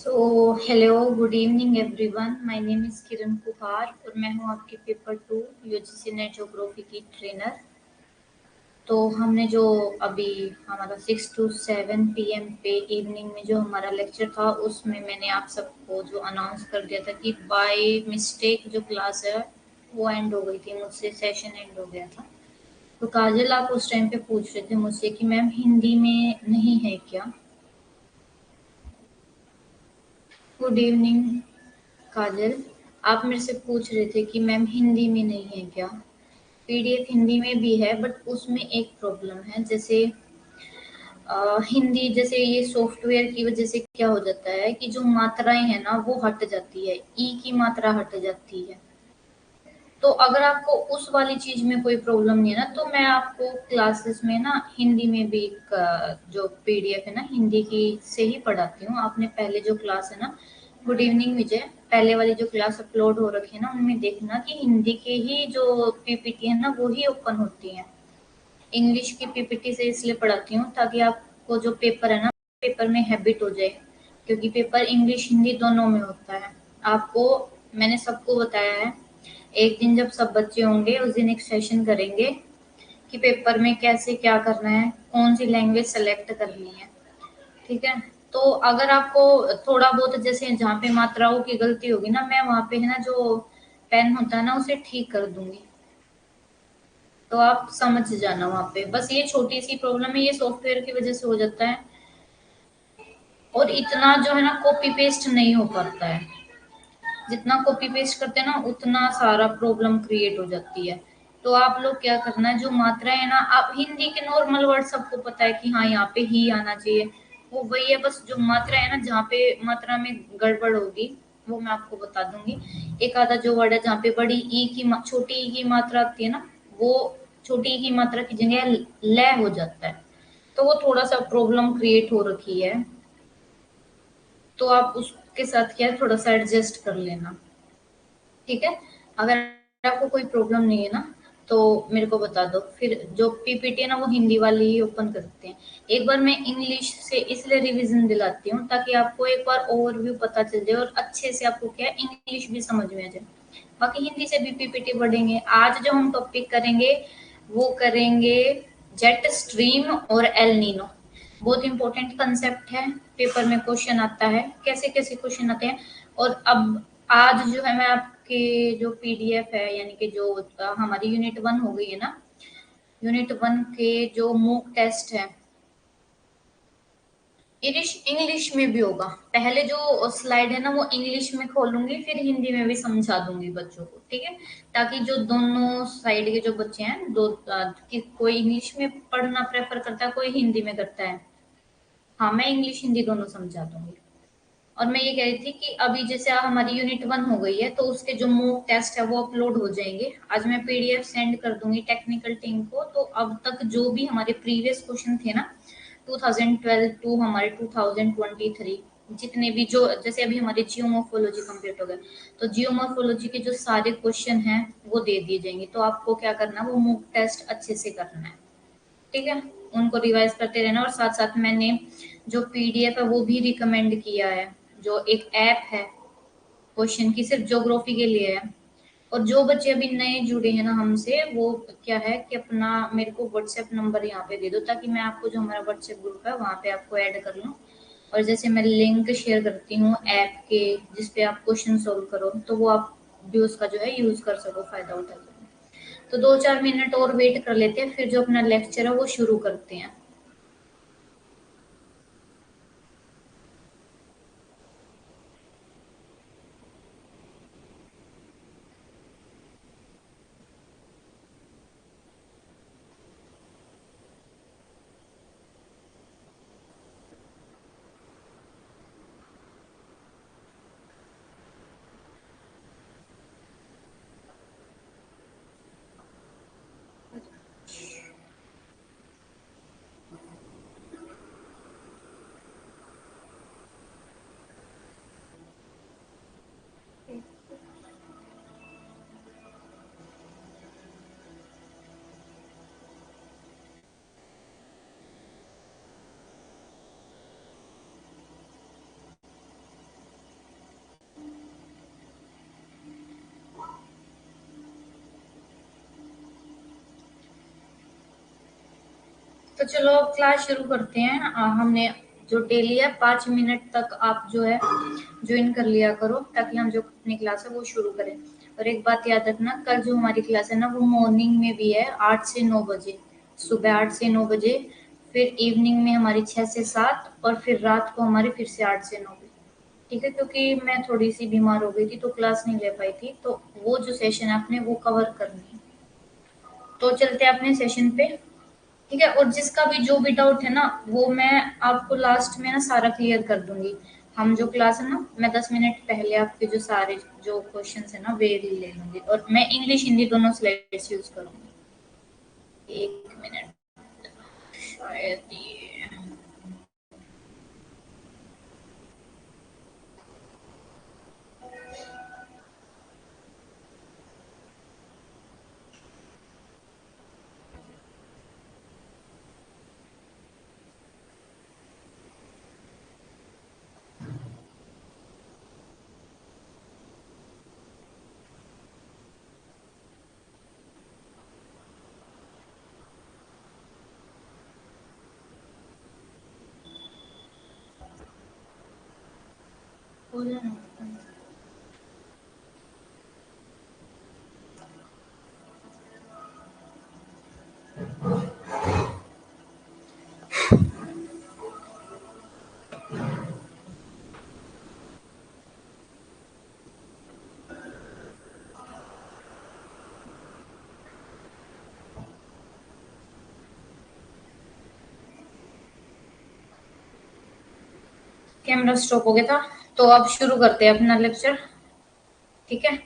Hello good evening everyone. My name is Kiran Kuhar और मैं हूँ आपकी पेपर 2 यूजीसी नेट ज्योग्राफी की ट्रेनर। तो हमने जो अभी हमारा 6 to 7 PM पे इवनिंग में जो हमारा लेक्चर था उसमें मैंने आप सबको जो अनाउंस कर दिया था कि बाय मिस्टेक जो क्लास है वो एंड हो गई थी, मुझसे सेशन एंड हो गया था। तो काजल आप उस टाइम पे पूछ रहे थे मुझसे कि मैम हिंदी में नहीं है क्या। गुड इवनिंग काजल, आप मेरे से पूछ रहे थे कि मैम हिंदी में नहीं है क्या। पीडीएफ हिंदी में भी है बट उसमें एक प्रॉब्लम है। जैसे हिंदी जैसे ये सॉफ्टवेयर की वजह से क्या हो जाता है कि जो मात्राएं हैं ना वो हट जाती है, ई की मात्रा हट जाती है। तो अगर आपको उस वाली चीज में कोई प्रॉब्लम नहीं है ना तो मैं आपको क्लासेस में ना हिंदी में भी जो पीडीएफ है ना हिंदी की से ही पढ़ाती हूँ। आपने पहले जो क्लास है ना, गुड इवनिंग विजय, पहले वाली जो क्लास अपलोड हो रखी है ना उनमें देखना कि हिंदी के ही जो पीपीटी है ना वो ही ओपन होती है। इंग्लिश की पीपीटी से इसलिए पढ़ाती हूँ ताकि आपको जो पेपर है ना पेपर में हैबिट हो जाए, क्योंकि पेपर इंग्लिश हिंदी दोनों में होता है। आपको मैंने सबको बताया है, एक दिन जब सब बच्चे होंगे उस दिन एक सेशन करेंगे कि पेपर में कैसे क्या करना है, कौन सी लैंग्वेज सेलेक्ट करनी है। ठीक है, तो अगर आपको थोड़ा बहुत जैसे जहाँ पे मात्राओं की गलती होगी ना मैं वहां पे है ना जो पेन होता है ना उसे ठीक कर दूंगी। तो आप समझ जाना वहां पे, बस ये छोटी सी प्रॉब्लम है, ये सॉफ्टवेयर की वजह से हो जाता है। और इतना जो है ना कॉपी पेस्ट नहीं हो पाता है, जितना कॉपी पेस्ट करते हैं ना उतना सारा प्रॉब्लम क्रिएट हो जाती है। तो आप लोग क्या करना है, जो मात्रा है ना आप हिंदी के नॉर्मल वर्ड सबको पता है कि हाँ यहाँ पे ही आना चाहिए, वो वही है। बस जो मात्रा है ना जहाँ पे मात्रा में गड़बड़ होगी वो मैं आपको बता दूंगी। एक आधा जो वर्ड है जहाँ पे बड़ी ई की छोटी ई की मात्रा आती है ना, वो छोटी ई की मात्रा की जगह ल हो जाता है, तो वो थोड़ा सा प्रॉब्लम क्रिएट हो रखी है। तो आप उसके साथ क्या है थोड़ा सा एडजस्ट कर लेना। ठीक है, अगर आपको कोई प्रॉब्लम नहीं है ना तो मेरे को बता दो, फिर जो पीपीटी है ना वो हिंदी वाली ही ओपन करते हैं। एक बार मैं इंग्लिश से इसलिए रिवीजन दिलाती हूँ ताकि आपको एक बार ओवरव्यू पता चल जाए और अच्छे से आपको क्या है इंग्लिश भी समझ में आ जाए। बाकी हिंदी से भी पीपीटी पढ़ेंगे। आज जो हम टॉपिक करेंगे वो करेंगे जेट स्ट्रीम और एल नीनो। बहुत इंपॉर्टेंट कंसेप्ट है, पेपर में क्वेश्चन आता है, कैसे कैसे क्वेश्चन आते हैं। और अब आज जो है मैं आपके जो पीडीएफ है यानी कि जो हमारी यूनिट 1 हो गई है ना, यूनिट 1 के जो मॉक टेस्ट है इंग्लिश इंग्लिश में भी होगा। पहले जो स्लाइड है ना वो इंग्लिश में खोलूंगी फिर हिंदी में भी समझा दूंगी बच्चों को। ठीक है, ताकि जो दोनों साइड के जो बच्चे हैं दो कोई इंग्लिश में पढ़ना प्रेफर करता है, कोई हिंदी में करता है। हाँ, मैं इंग्लिश हिंदी दोनों समझा दूंगी। और मैं ये कह रही थी कि अभी जैसे हमारी यूनिट 1 हो गई है तो उसके जो मॉक टेस्ट है वो अपलोड हो जाएंगे। आज मैं पीडीएफ सेंड कर दूंगी टेक्निकल टीम को। तो अब तक जो भी हमारे प्रीवियस क्वेश्चन थे ना 2012 टू हमारे 2023, जितने भी जो जैसे अभी हमारे जियोमॉर्फोलॉजी कंप्लीट हो गए तो जियोमॉर्फोलॉजी के जो सारे क्वेश्चन हैं वो दे दिए जाएंगे। तो आपको क्या करना है वो मॉक टेस्ट अच्छे से करना है। ठीक है, उनको रिवाइज करते रहना। और साथ साथ मैंने जो पीडीएफ है वो भी रिकमेंड किया है, जो एक ऐप है क्वेश्चन की सिर्फ ज्योग्राफी के लिए है। और जो बच्चे अभी नए जुड़े हैं ना हमसे वो क्या है कि अपना मेरे को व्हाट्सएप नंबर यहाँ पे दे दो ताकि मैं आपको जो हमारा व्हाट्सएप ग्रुप है वहाँ पे आपको ऐड कर लूँ। और जैसे मैं लिंक शेयर करती हूँ ऐप के जिसपे आप क्वेश्चन सोल्व करो तो वो आप भी उसका जो है यूज कर सको, फायदा उठा सको। तो 2-4 मिनट और वेट कर लेते हैं, फिर जो अपना लेक्चर है वो शुरू करते हैं। तो चलो अब क्लास शुरू करते हैं। हमने जो डेली है 5 मिनट तक आप जो है ज्वाइन कर लिया करो, ताकि हम जो अपनी क्लास है वो शुरू करें। और एक बात याद रखना, कल जो हमारी क्लास है ना वो मॉर्निंग में भी है 8 से 9 बजे, सुबह 8 से 9 बजे, फिर इवनिंग में हमारी 6 से 7, और फिर रात को हमारी फिर से 8 से 9 बजे। ठीक है, क्योंकि मैं थोड़ी सी बीमार हो गई थी तो क्लास नहीं ले पाई थी, तो वो जो सेशन है आपने वो कवर करनी है। तो चलते हैं अपने सेशन पे। ठीक है, और जिसका भी जो भी डाउट है ना वो मैं आपको लास्ट में ना सारा क्लियर कर दूंगी। हम जो क्लास है ना, मैं 10 मिनट पहले आपके जो सारे जो क्वेश्चंस है ना वे ले लूंगी, और मैं इंग्लिश हिंदी दोनों स्लाइड्स यूज करूंगी। 1 मिनट, शायद ये हो जाना। कैमरा स्टॉप हो गया था, तो अब शुरू करते हैं अपना लेक्चर। ठीक है,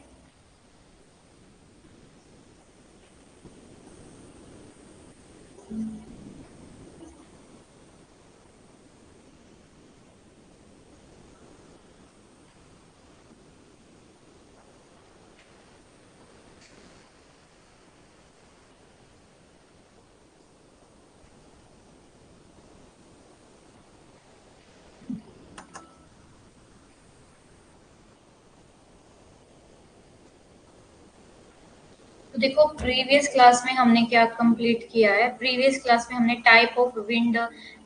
तो देखो प्रीवियस क्लास में हमने क्या कंप्लीट किया है। प्रीवियस क्लास में हमने टाइप ऑफ विंड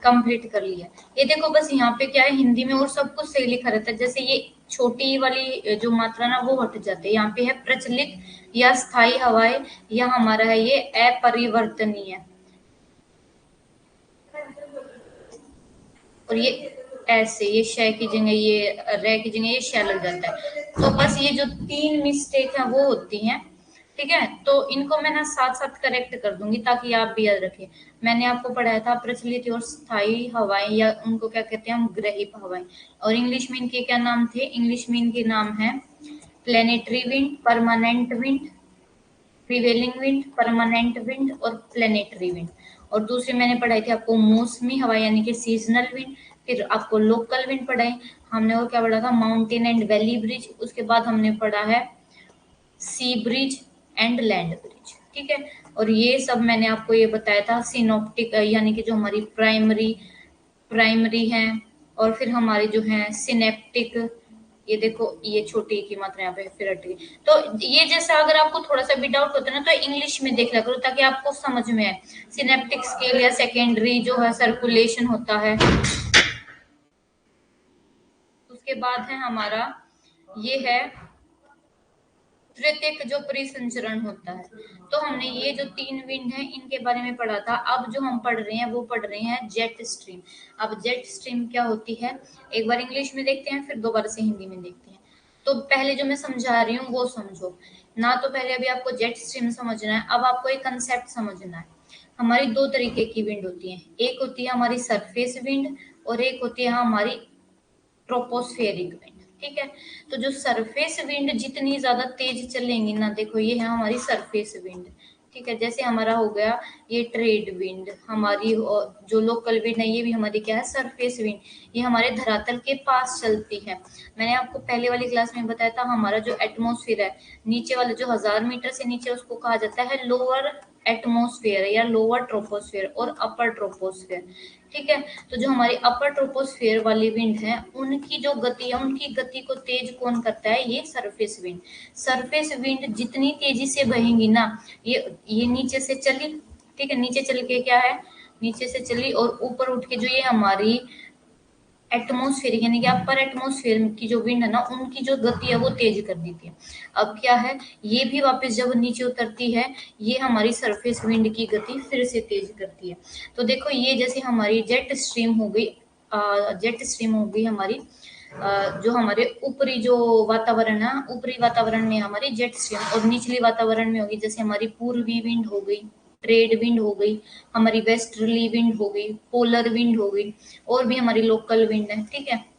कंप्लीट कर लिया। ये देखो बस यहाँ पे क्या है, हिंदी में और सब कुछ सही लिखा रहता है। जैसे ये छोटी वाली जो मात्रा ना वो हट जाती है। यहाँ पे है प्रचलित या स्थायी हवाएं, या हमारा है ये अपरिवर्तनीय, और ये ऐसे ये शय की जगह ये रे की जगह ये शय लग जाता है। तो बस ये जो 3 मिस्टेक है वो होती हैं। ठीक है, तो इनको मैं ना साथ साथ करेक्ट कर दूंगी ताकि आप भी याद रखें। मैंने आपको पढ़ाया था प्रचलित और स्थायी हवाएं, या उनको क्या कहते हैं हम, ग्रहित हवाएं। और इंग्लिश में इनके क्या नाम थे? इंग्लिश में इनके नाम है planetary wind, permanent wind, prevailing wind, permanent wind और प्लेनेटरी विंड। और दूसरी मैंने पढ़ाई थी आपको मौसमी हवा यानी कि सीजनल विंड। फिर आपको लोकल विंड पढ़ाई हमने, और क्या पढ़ा था? Mountain and valley bridge. उसके बाद हमने पढ़ा है सी ब्रिज एंड लैंड ब्रिज। ठीक है, और ये सब मैंने आपको ये बताया था सिनोप्टिक, यानी कि जो हमारी प्राइमरी प्राइमरी है, और फिर हमारी जो है सिनेप्टिक। ये देखो ये छोटी की मात्रा यहाँ पे फिर हट गई। तो ये जैसा अगर आपको थोड़ा सा भी डाउट होता है ना, तो इंग्लिश में देख लिया करो ताकि आपको समझ में आए। सिनेप्टिक स्केल या सेकेंडरी जो है सर्कुलेशन होता है। उसके बाद है हमारा ये है तृतीयक जो परिसंचरण होता है। तो हमने ये जो 3 विंड है इनके बारे में पढ़ा था। अब जो हम पढ़ रहे हैं वो पढ़ रहे हैं जेट स्ट्रीम। अब जेट स्ट्रीम क्या होती है, एक बार इंग्लिश में देखते हैं फिर दोबारा से हिंदी में देखते हैं। तो पहले जो मैं समझा रही हूँ वो समझो ना। तो पहले अभी आपको जेट स्ट्रीम समझना है। अब आपको एक कंसेप्ट समझना है। हमारी दो तरीके की विंड होती है, एक होती है हमारी सरफेस विंड, और एक होती है हमारी ट्रोपोस्फेरिक विंड। ठीक है, तो जो सरफेस विंड जितनी ज्यादा तेज चलेंगी ना, देखो ये है हमारी सरफेस विंड। ठीक है, जैसे हमारा हो गया ये ट्रेड विंड हमारी, और जो लोकल विंड है ये भी हमारी क्या है, सरफेस विंड। ये हमारे धरातल के पास चलती है। मैंने आपको पहले वाली क्लास में बताया था हमारा जो एटमोसफियर है, नीचे वाले जो 1000 मीटर से नीचे, उसको कहा जाता है लोअर एटमोसफियर या लोअर ट्रोपोस्फियर और अपर ट्रोपोस्फियर। ठीक है, तो जो हमारी अपर ट्रोपोस्फियर वाली विंड है उनकी जो गति है, उनकी गति को तेज कौन करता है? ये सरफेस विंड। सरफेस विंड जितनी तेजी से बहेंगी ना, ये नीचे से चली, ठीक है, नीचे चल के क्या है, नीचे से चली और ऊपर उठ के जो ये हमारी एटमोस्फेयर यानी कि अपर एटमोस्फेयर की जो विंड है ना, उनकी जो गति है वो तेज कर देती है। अब क्या है, ये भी वापस जब नीचे उतरती है, ये हमारी सरफेस विंड की गति फिर से तेज करती है। तो देखो ये जैसे हमारी जेट स्ट्रीम हो गई, जेट स्ट्रीम हो गई हमारी, जो हमारे ऊपरी जो वातावरण है, ऊपरी वातावरण में हमारी जेट स्ट्रीम, और निचली वातावरण में होगी जैसे हमारी पूर्वी विंड हो गई, ट्रेड विंड हो गई, हमारी वेस्टर्ली विंड हो गई, पोलर विंड हो गई, और भी हमारी लोकल विंड है। ठीक है,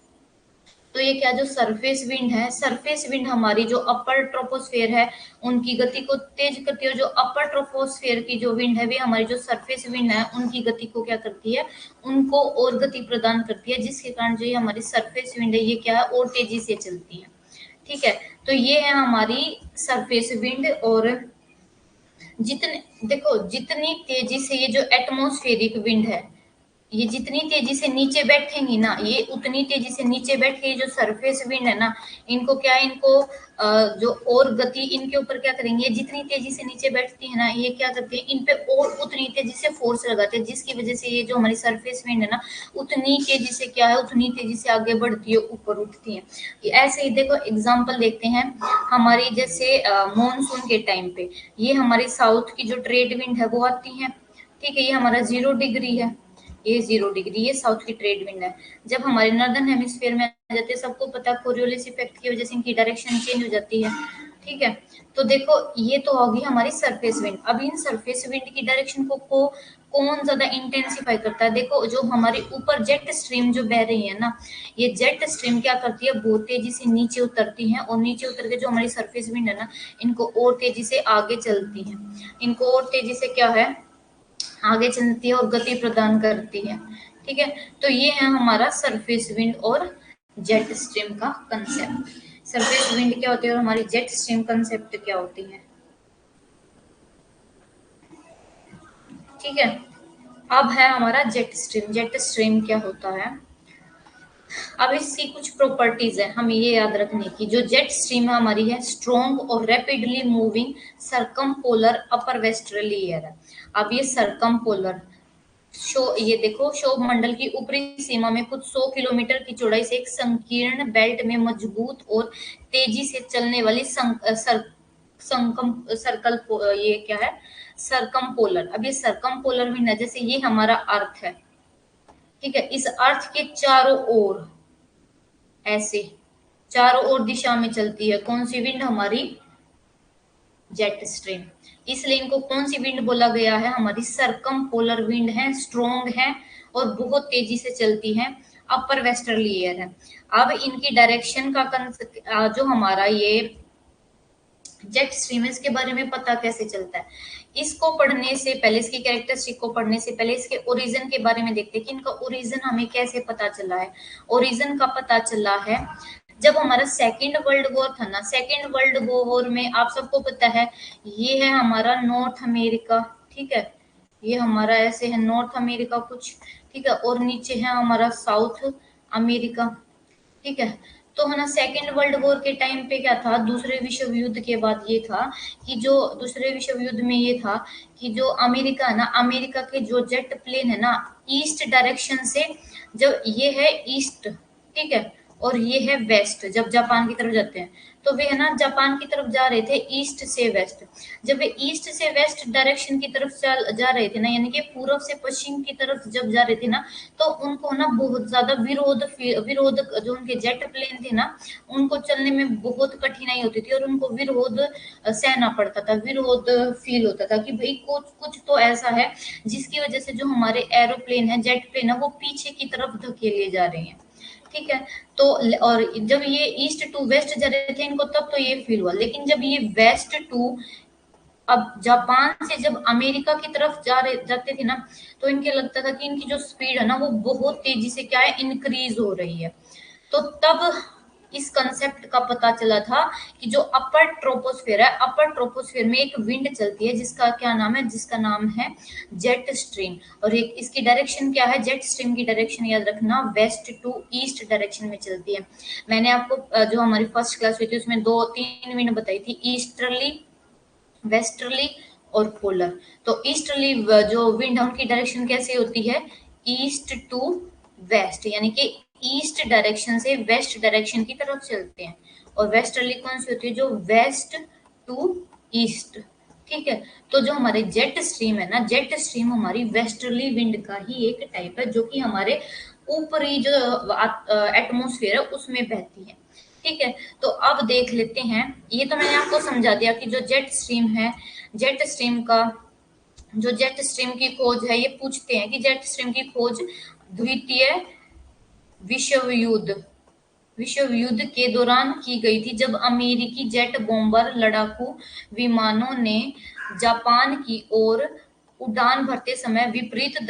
तो ये क्या, जो सरफेस विंड है, सरफेस विंड हमारी जो अपर ट्रोपोस्फेयर है उनकी गति को तेज करती है, और जो अपर ट्रोपोस्फेयर की जो विंड है, वे हमारी जो सरफेस विंड है उनकी गति को क्या करती है, उनको और गति प्रदान करती है, जिसके कारण जो ये हमारी सरफेस विंड है ये क्या है, और तेजी से चलती है। ठीक है, तो ये है हमारी सरफेस विंड। और जितने देखो, जितनी तेजी से ये जो एटमोस्फेरिक विंड है, ये जितनी तेजी से नीचे बैठेंगी ना, ये उतनी तेजी से नीचे बैठ के जो सरफेस विंड है ना, इनको क्या, इनको जो और गति इनके ऊपर क्या करेंगे, जितनी तेजी से नीचे बैठती है ना, ये क्या करते हैं, इन पे और उतनी तेजी से फोर्स लगाते हैं, जिसकी वजह से ये जो हमारी सरफेस विंड है ना, उतनी तेजी से क्या है, उतनी तेजी से आगे बढ़ती है, ऊपर उठती है। ऐसे ही देखो एग्जाम्पल देखते हैं हमारी, जैसे मॉनसून के टाइम पे ये हमारी साउथ की जो ट्रेड विंड है वो आती है। ठीक है, ये हमारा 0 डिग्री है, ये 0 डिग्री, ये साउथ की ट्रेड विंड है। जब हमारे नॉर्दर्न हेमिस्फीयर में आ जाते हैं, सबको पता कोरियोलिस इफेक्ट की वजह से इनकी डायरेक्शन चेंज हो जाती है। ठीक है, तो देखो ये तो होगी हमारी सरफेस विंड। अब इन सरफेस विंड की डायरेक्शन को कौन ज्यादा इंटेंसिफाई करता है, देखो जो हमारी ऊपर जेट स्ट्रीम जो बह रही है ना, ये जेट स्ट्रीम क्या करती है, बहुत तेजी से नीचे उतरती है, और नीचे उतर के जो हमारी सरफेस विंड है ना, इनको और तेजी से आगे चलती है, इनको और तेजी से क्या है, आगे चलती है और गति प्रदान करती है। ठीक है, तो ये है हमारा सरफेस विंड और जेट स्ट्रीम का कंसेप्ट। सरफेस विंड क्या होती है और हमारी जेट स्ट्रीम कंसेप्ट क्या होती है। ठीक है, अब है हमारा जेट स्ट्रीम। जेट स्ट्रीम क्या होता है, अब इसकी कुछ प्रॉपर्टीज है हमें ये याद रखने की। जो जेट स्ट्रीम हमारी है, स्ट्रॉन्ग और रैपिडली मूविंग सरकम पोलर अपर वेस्टर्ली एयर है। अब ये सरकम पोलर ये देखो, क्षोभ मंडल की ऊपरी सीमा में कुछ 100 किलोमीटर की चौड़ाई से एक संकीर्ण बेल्ट में मजबूत और तेजी से चलने वाली सर्कल, ये क्या है, सरकम पोलर। अब ये सरकम पोलर भी ना, जैसे ये हमारा अर्थ है, ठीक है, इस अर्थ के चारों ओर ऐसे चारों ओर दिशा में चलती है कौन सी विंड, हमारी जेट स्ट्रीम। इसलिए इनको कौन सी विंड बोला गया है, हमारी सरकम पोलर विंड है, स्ट्रॉन्ग है और बहुत तेजी से चलती है, अपर वेस्टर्ली एयर है। अब इनकी डायरेक्शन का जो हमारा ये जेट स्ट्रीम, इसके बारे में पता कैसे चलता है, इसको पढ़ने से पहले, इसकी कैरेक्टरिस्टिक को पढ़ने से पहले इसके ओरिजिन के बारे में देखते हैं कि इनका ओरिजिन हमें कैसे पता चला है। ओरिजिन का पता चला है जब हमारा सेकेंड वर्ल्ड वॉर था ना, सेकेंड वर्ल्ड वॉर में आप सबको पता है, ये है हमारा नॉर्थ अमेरिका। ठीक है, ये हमारा ऐसे है नॉर्थ अमेरिका कुछ, ठीक है, और नीचे है हमारा साउथ अमेरिका। ठीक है, तो है ना, सेकेंड वर्ल्ड वॉर के टाइम पे क्या था, दूसरे विश्व युद्ध के बाद ये था कि जो दूसरे विश्व युद्ध में ये था कि जो अमेरिका है ना, अमेरिका के जो जेट प्लेन है ना, ईस्ट डायरेक्शन से, जब ये है ईस्ट, ठीक है, और ये है वेस्ट, जब जापान की तरफ जाते हैं, तो वे है ना जापान की तरफ जा रहे थे ईस्ट से वेस्ट। जब वे ईस्ट से वेस्ट डायरेक्शन की तरफ जा रहे थे ना, यानी कि पूर्व से पश्चिम की तरफ जब जा रहे थे ना, तो उनको ना बहुत ज्यादा विरोध जो उनके जेट प्लेन थे ना, उनको चलने में बहुत कठिनाई होती थी, और उनको विरोध सहना पड़ता था, विरोध फील होता था कि भाई कुछ कुछ तो ऐसा है जिसकी वजह से जो हमारे एरोप्लेन है, जेट प्लेन है, वो पीछे की तरफ धकेले जा रहे हैं। ठीक है, तो और जब ये ईस्ट टू वेस्ट जा रहे थे इनको, तब तो ये फील हुआ, लेकिन जब ये वेस्ट टू, अब जापान से जब अमेरिका की तरफ जाते थे ना, तो इनके लगता था कि इनकी जो स्पीड है ना, वो बहुत तेजी से क्या है, इंक्रीज हो रही है। तो तब इस कंसेप्ट का पता चला था कि जो अपर ट्रोपोस्फेयर है, अपर ट्रोपोस्फेयर में एक विंड चलती है जिसका क्या नाम है, जिसका नाम है जेट स्ट्रीम। और एक इसकी डायरेक्शन क्या है, जेट स्ट्रीम की डायरेक्शन याद रखना, वेस्ट टू ईस्ट डायरेक्शन में चलती है। मैंने आपको जो हमारी फर्स्ट क्लास हुई थी उसमें 2-3 विंड बताई थी, ईस्टर्ली, वेस्टर्ली और पोलर। तो ईस्टर्ली जो विंड है उनकी डायरेक्शन कैसे होती है, ईस्ट टू वेस्ट, यानी कि ईस्ट डायरेक्शन से वेस्ट डायरेक्शन की तरफ चलते हैं। और वेस्टर्ली कौन सी होती है, जो वेस्ट टू ईस्ट। ठीक है, तो जो हमारे जेट स्ट्रीम है ना, जेट स्ट्रीम हमारी वेस्टर्ली विंड का ही एक टाइप है, जो कि हमारे ऊपरी जो एटमोस्फेयर है उसमें बहती है। ठीक है, तो अब देख लेते हैं, ये तो मैंने आपको समझा दिया कि जो जेट स्ट्रीम है, जेट स्ट्रीम का जो जेट स्ट्रीम की खोज है, ये पूछते हैं कि जेट स्ट्रीम की खोज द्वितीय विश्व युद्ध विश्व युद्ध के दौरान की गई थी, जब अमेरिकी जेट बॉम्बर लड़ाकू विमानों ने जापान की ओर उड़ान भरते समय विपरीत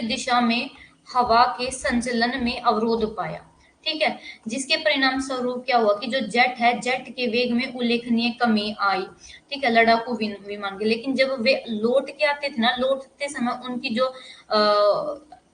दिशा में हवा के संचलन में अवरोध पाया। ठीक है, जिसके परिणाम स्वरूप क्या हुआ कि जो जेट है, जेट के वेग में उल्लेखनीय कमी आई। ठीक है, लड़ाकू विमान के, लेकिन जब वे लौट के आते थे ना, लौटते समय उनकी जो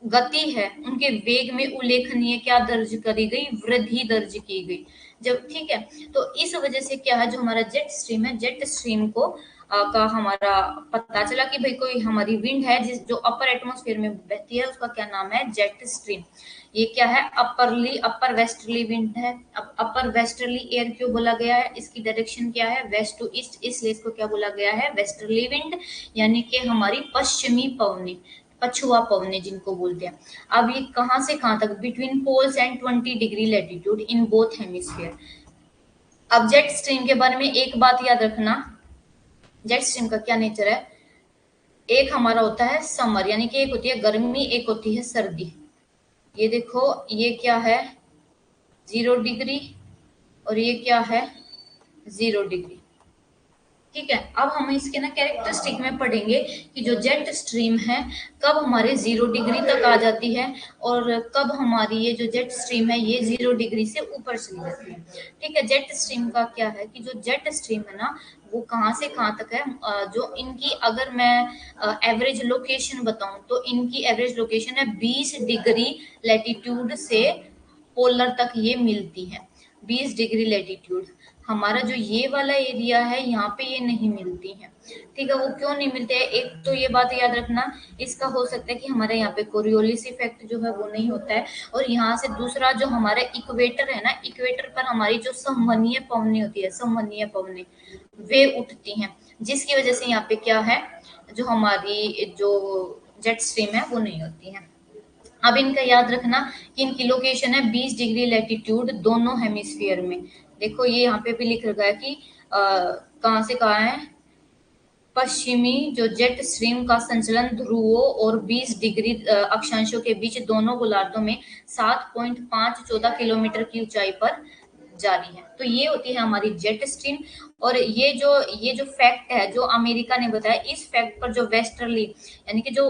गति है, उनके वेग में उल्लेखनीय क्या दर्ज करी गई, वृद्धि दर्ज की गई। जब ठीक है, तो इस वजह से क्या है, जो हमारा जेट स्ट्रीम है, जेट स्ट्रीम को का हमारा पता चला कि भाई कोई हमारी विंड है जिस जो अपर एटमॉस्फेयर में बहती है, उसका क्या नाम है, जेट स्ट्रीम। ये क्या है, अपर वेस्टर्ली विंड है। अब अपर वेस्टर्ली एयर क्यों बोला गया है, इसकी डायरेक्शन क्या है, वेस्ट टू ईस्ट, इसलिए इसको क्या बोला गया है, वेस्टर्ली विंड, यानी कि हमारी पश्चिमी पवनी, पछुआ पवने जिनको बोलते हैं। अब ये कहां से कहां तक, between poles and 20 degree latitude in both hemisphere. अब जेट स्ट्रीम के बारे में एक बात याद रखना, जेट स्ट्रीम का क्या नेचर है, एक हमारा होता है समर, यानी कि एक होती है गर्मी, एक होती है सर्दी। ये देखो, ये क्या है, 0 डिग्री, और ये क्या है, 0 डिग्री। ठीक है, अब हम इसके ना कैरेक्टरिस्टिक में पढ़ेंगे कि जो जेट स्ट्रीम है कब हमारे 0 डिग्री तक आ जाती है, और कब हमारी ये जो जेट स्ट्रीम है ये 0 डिग्री से ऊपर चली जाती है। ठीक है, जेट स्ट्रीम का क्या है कि जो जेट स्ट्रीम है ना, वो कहाँ से कहाँ तक है, जो इनकी अगर मैं एवरेज लोकेशन बताऊं, तो इनकी एवरेज लोकेशन है 20 डिग्री लैटिट्यूड से पोलर तक ये मिलती है। 20 डिग्री लैटिट्यूड, हमारा जो ये वाला एरिया है यहाँ पे ये नहीं मिलती है। ठीक है, वो क्यों नहीं मिलते हैं, एक तो ये बात याद रखना, इसका हो सकता है कि हमारे यहाँ पे कोरियोलिस इफेक्ट जो है वो नहीं होता है, और यहाँ से दूसरा जो हमारा इक्वेटर है ना, इक्वेटर पर हमारी जो संवहनीय पवनी होती है, संवहनीय पवनी वे उठती हैं, जिसकी वजह से यहाँ पे क्या है, जो हमारी जो जेट स्ट्रीम है वो नहीं होती है। अब इनका याद रखना कि इनकी लोकेशन है 20 डिग्री लैटिट्यूड दोनों हेमिस्फीयर में। देखो ये यहाँ पे भी लिख रखा है कि कहाँ से कहाँ है, पश्चिमी जो जेट स्ट्रीम का संचलन ध्रुवों और 20 डिग्री अक्षांशों के बीच दोनों गोलार्धों में 7.514 किलोमीटर की ऊंचाई पर जारी है। तो ये होती है हमारी जेट स्ट्रीम। और ये जो फैक्ट है जो अमेरिका ने बताया, इस फैक्ट पर जो वेस्टर्ली यानी कि जो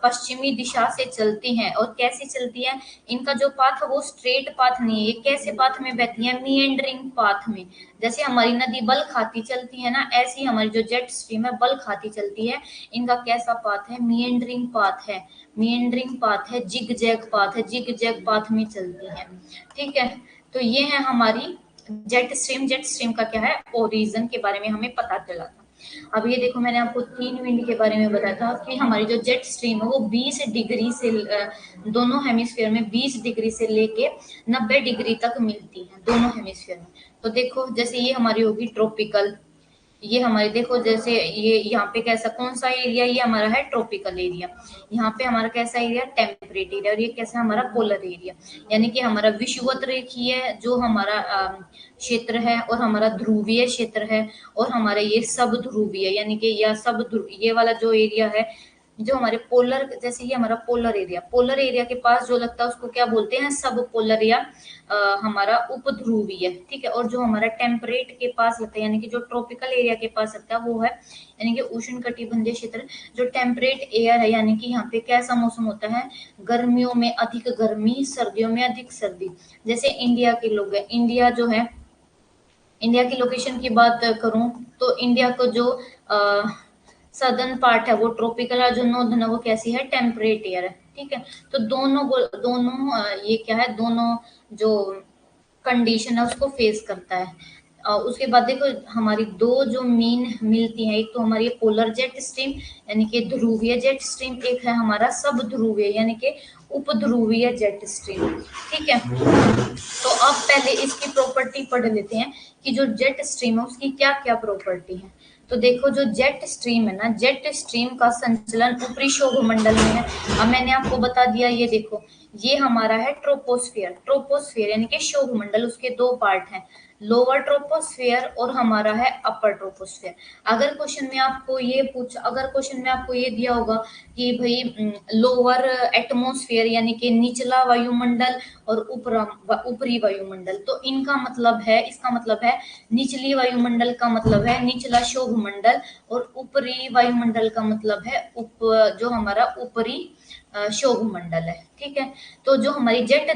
पश्चिमी दिशा से चलती हैं, और कैसे चलती हैं, इनका जो पाथ है वो स्ट्रेट पाथ नहीं है, ये कैसे पाथ में बहती है, मीएंडरिंग पाथ में। जैसे हमारी नदी बल खाती चलती है ना, ऐसी हमारी जो जेट स्ट्रीम है बल खाती चलती है। इनका कैसा पाथ है, मीएंडरिंग पाथ है, मीएंडरिंग पाथ है, जिग जैग पाथ है, जिग जैग पाथ में चलती है। ठीक है, तो ये है हमारी जेट स्ट्रीम। जेट स्ट्रीम का क्या है, ओरिजिन के बारे में हमें पता चला था। अब ये देखो, मैंने आपको 3 विंड के बारे में बताया था कि हमारी जो जेट स्ट्रीम है वो 20 डिग्री से दोनों हेमिस्फीयर में 20 डिग्री से लेके 90 डिग्री तक मिलती है दोनों हेमिस्फीयर में। तो देखो, जैसे ये हमारी होगी ट्रॉपिकल, ये हमारे देखो जैसे ये यहाँ पे कैसा, कौन सा एरिया, ये हमारा है ट्रॉपिकल एरिया। यहाँ पे हमारा कैसा एरिया, टेम्परेट एरिया, और ये कैसा हमारा पोलर एरिया। यानी कि हमारा विषुवत रेखीय जो हमारा क्षेत्र है, और हमारा ध्रुवीय क्षेत्र है, और हमारा ये सब ध्रुवीय, यानी कि यह सब ये वाला जो एरिया है, जो हमारे पोलर, जैसे ये हमारा पोलर एरिया, पोलर एरिया के पास जो लगता है उसको क्या बोलते हैं, सब पोलर, या हमारा उपध्रुवीय। ठीक है, और जो हमारा टेम्परेट के पास लगता है, यानी कि जो ट्रॉपिकल एरिया के पास लगता है, वो है यानी कि उष्ण कटिबंधीय क्षेत्र। जो टेम्परेट एयर है, यानी कि यहाँ पे कैसा मौसम होता है, गर्मियों में अधिक गर्मी, सर्दियों में अधिक सर्दी। जैसे इंडिया के लोग हैं, इंडिया जो है, इंडिया की लोकेशन की बात करूं तो इंडिया को जो सदर्न पार्ट है वो ट्रॉपिकल है, जो नॉर्दर्न है वो कैसी है, टेम्परेट एयर है। ठीक है, तो दोनों ये क्या है, दोनों जो कंडीशन है उसको फेस करता है। उसके बाद देखो हमारी दो जो मेन मिलती हैं, एक तो हमारी पोलर जेट स्ट्रीम यानी कि ध्रुवीय जेट स्ट्रीम, एक है हमारा सब ध्रुवीय यानी कि उपध्रुवीय जेट स्ट्रीम। ठीक है, तो अब पहले इसकी प्रॉपर्टी पढ़ लेते हैं कि जो जेट स्ट्रीम है उसकी क्या क्या प्रॉपर्टी है। तो देखो जो जेट स्ट्रीम है ना, जेट स्ट्रीम का संचलन ऊपरी शोभमंडल में है। अब मैंने आपको बता दिया, ये देखो ये हमारा है ट्रोपोस्फियर, ट्रोपोस्फियर यानी कि शोभमंडल, उसके दो पार्ट हैं, लोअर ट्रोपोस्फियर और हमारा है अपर ट्रोपोस्फियर। अगर क्वेश्चन में आपको ये दिया होगा कि भाई लोअर एटमोस्फियर यानी कि निचला वायुमंडल और ऊपरी वायुमंडल, तो इनका मतलब है, इसका मतलब है निचली वायुमंडल का मतलब है निचला शोभमंडल और ऊपरी वायुमंडल का मतलब है जो हमारा ऊपरी शोभमंडल है। ठीक है, तो जो हमारी जेट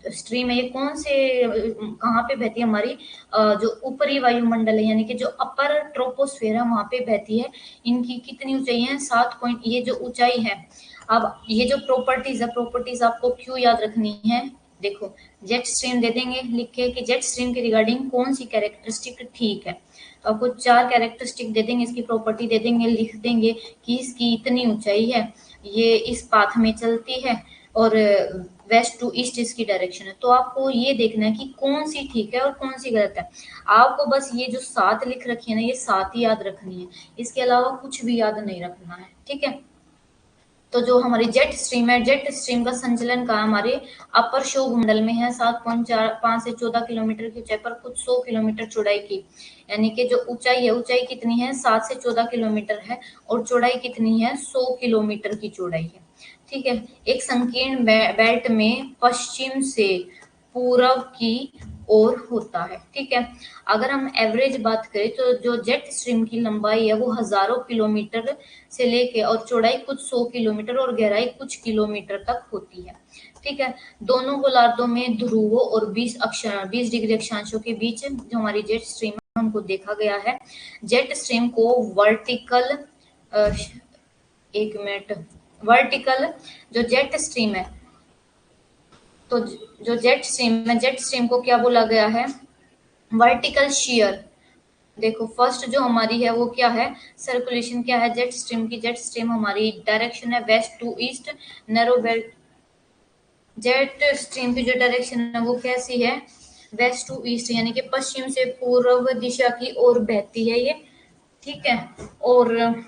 स्ट्रीम है ये कौन से कहाँ पे बहती है, हमारी जो ऊपरी वायुमंडल है यानी कि जो अपर ट्रोपोस्फेयर है वहां पे बहती है। इनकी कितनी ऊंचाई है, 7 पॉइंट, ये जो ऊंचाई है। अब ये जो प्रॉपर्टीज है, प्रॉपर्टीज आपको क्यों याद रखनी है, देखो जेट स्ट्रीम दे देंगे लिख के कि जेट स्ट्रीम के रिगार्डिंग कौन सी कैरेक्टरिस्टिक ठीक है, तो आपको 4 कैरेक्टरिस्टिक दे देंगे, इसकी प्रॉपर्टी दे देंगे, लिख देंगे कि इसकी इतनी ऊंचाई है, ये इस पाथ में चलती है और वेस्ट टू ईस्ट इसकी डायरेक्शन है। तो आपको ये देखना है कि कौन सी ठीक है और कौन सी गलत है। आपको बस ये जो 7 लिख रखी है ना, ये 7 ही याद रखनी है, इसके अलावा कुछ भी याद नहीं रखना है। ठीक है, तो जो हमारी जेट स्ट्रीम है, जेट स्ट्रीम का संचलन का हमारे अपर शोभमंडल में है, 7.45 से 14 किलोमीटर की ऊंचाई पर कुछ 100 किलोमीटर चौड़ाई की, यानी कि जो ऊंचाई है, ऊंचाई कितनी है 7 से 14 किलोमीटर है और चौड़ाई कितनी है 100 किलोमीटर की चौड़ाई है। ठीक है, एक संकीर्ण बेल्ट में पश्चिम से पूरब की ओर होता है। ठीक है, अगर हम एवरेज बात करें तो जो जेट स्ट्रीम की लंबाई है वो हजारों किलोमीटर से लेके और चौड़ाई कुछ 100 किलोमीटर और गहराई कुछ किलोमीटर तक होती है। ठीक है, दोनों गोलार्धों में ध्रुवों और 20 डिग्री अक्षांशों के बीच जो हमारी जेट स्ट्रीम है उनको देखा गया है। जेट स्ट्रीम को वर्टिकल एक मिनट, वर्टिकल जो जेट स्ट्रीम है, तो जो जेट स्ट्रीम है, जेट स्ट्रीम को क्या बोला गया है, वर्टिकल शियर। देखो फर्स्ट जो हमारी है वो क्या है, सर्कुलेशन क्या है जेट स्ट्रीम की, जेट स्ट्रीम हमारी डायरेक्शन है west to east, narrow belt. Jet stream की जो डायरेक्शन है वो कैसी है, वेस्ट टू ईस्ट यानी कि पश्चिम से पूर्व दिशा की ओर बहती है ये। ठीक है, और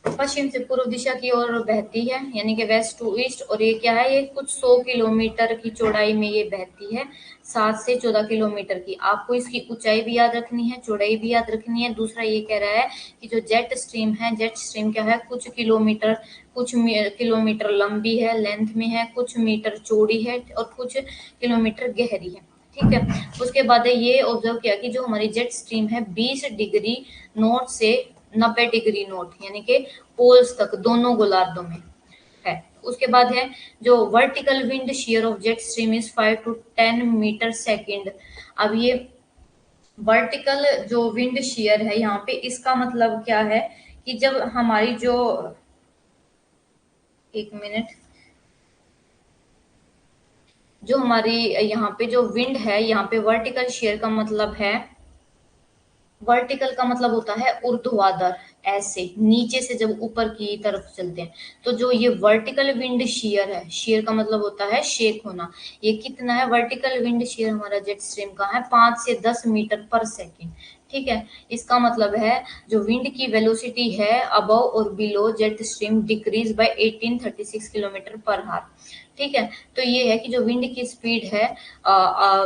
पश्चिम से पूर्व दिशा की ओर बहती है यानी कि वेस्ट टू ईस्ट, और ये क्या है, ये कुछ 100 किलोमीटर की चौड़ाई में ये बहती है, 7 से 14 किलोमीटर की। आपको इसकी ऊंचाई भी याद रखनी है, चौड़ाई भी याद रखनी है। दूसरा ये कह रहा है कि जो जेट स्ट्रीम है, जेट स्ट्रीम क्या है, कुछ किलोमीटर लंबी है, लेंथ में है, कुछ मीटर चौड़ी है और कुछ किलोमीटर गहरी है। ठीक है, उसके बाद ये ऑब्जर्व किया कि जो हमारी जेट स्ट्रीम है 20 डिग्री नॉर्थ से 90 डिग्री नॉर्थ यानी कि पोल्स तक दोनों गोलार्धों में है। उसके बाद है जो vertical wind shear of jet stream is 5 to 10 metre second. अब ये वर्टिकल जो विंड शेयर है यहाँ पे, इसका मतलब क्या है कि जब हमारी जो, एक मिनट, जो हमारी यहाँ पे जो विंड है, यहाँ पे वर्टिकल शेयर का मतलब है, वर्टिकल का मतलब होता है ऊर्ध्वाधर, ऐसे नीचे से जब ऊपर की तरफ चलते हैं। तो जो ये वर्टिकल विंड शेयर है, शेयर का मतलब होता है शेक होना, ये कितना है, वर्टिकल विंड शेयर हमारा जेट स्ट्रीम का है 5 से 10 मीटर पर सेकेंड। ठीक है, इसका मतलब है जो विंड की वेलोसिटी है अबव और below jet stream decrease by 1836 kilometre per hour. ठीक है, तो ये है कि जो विंड की स्पीड है,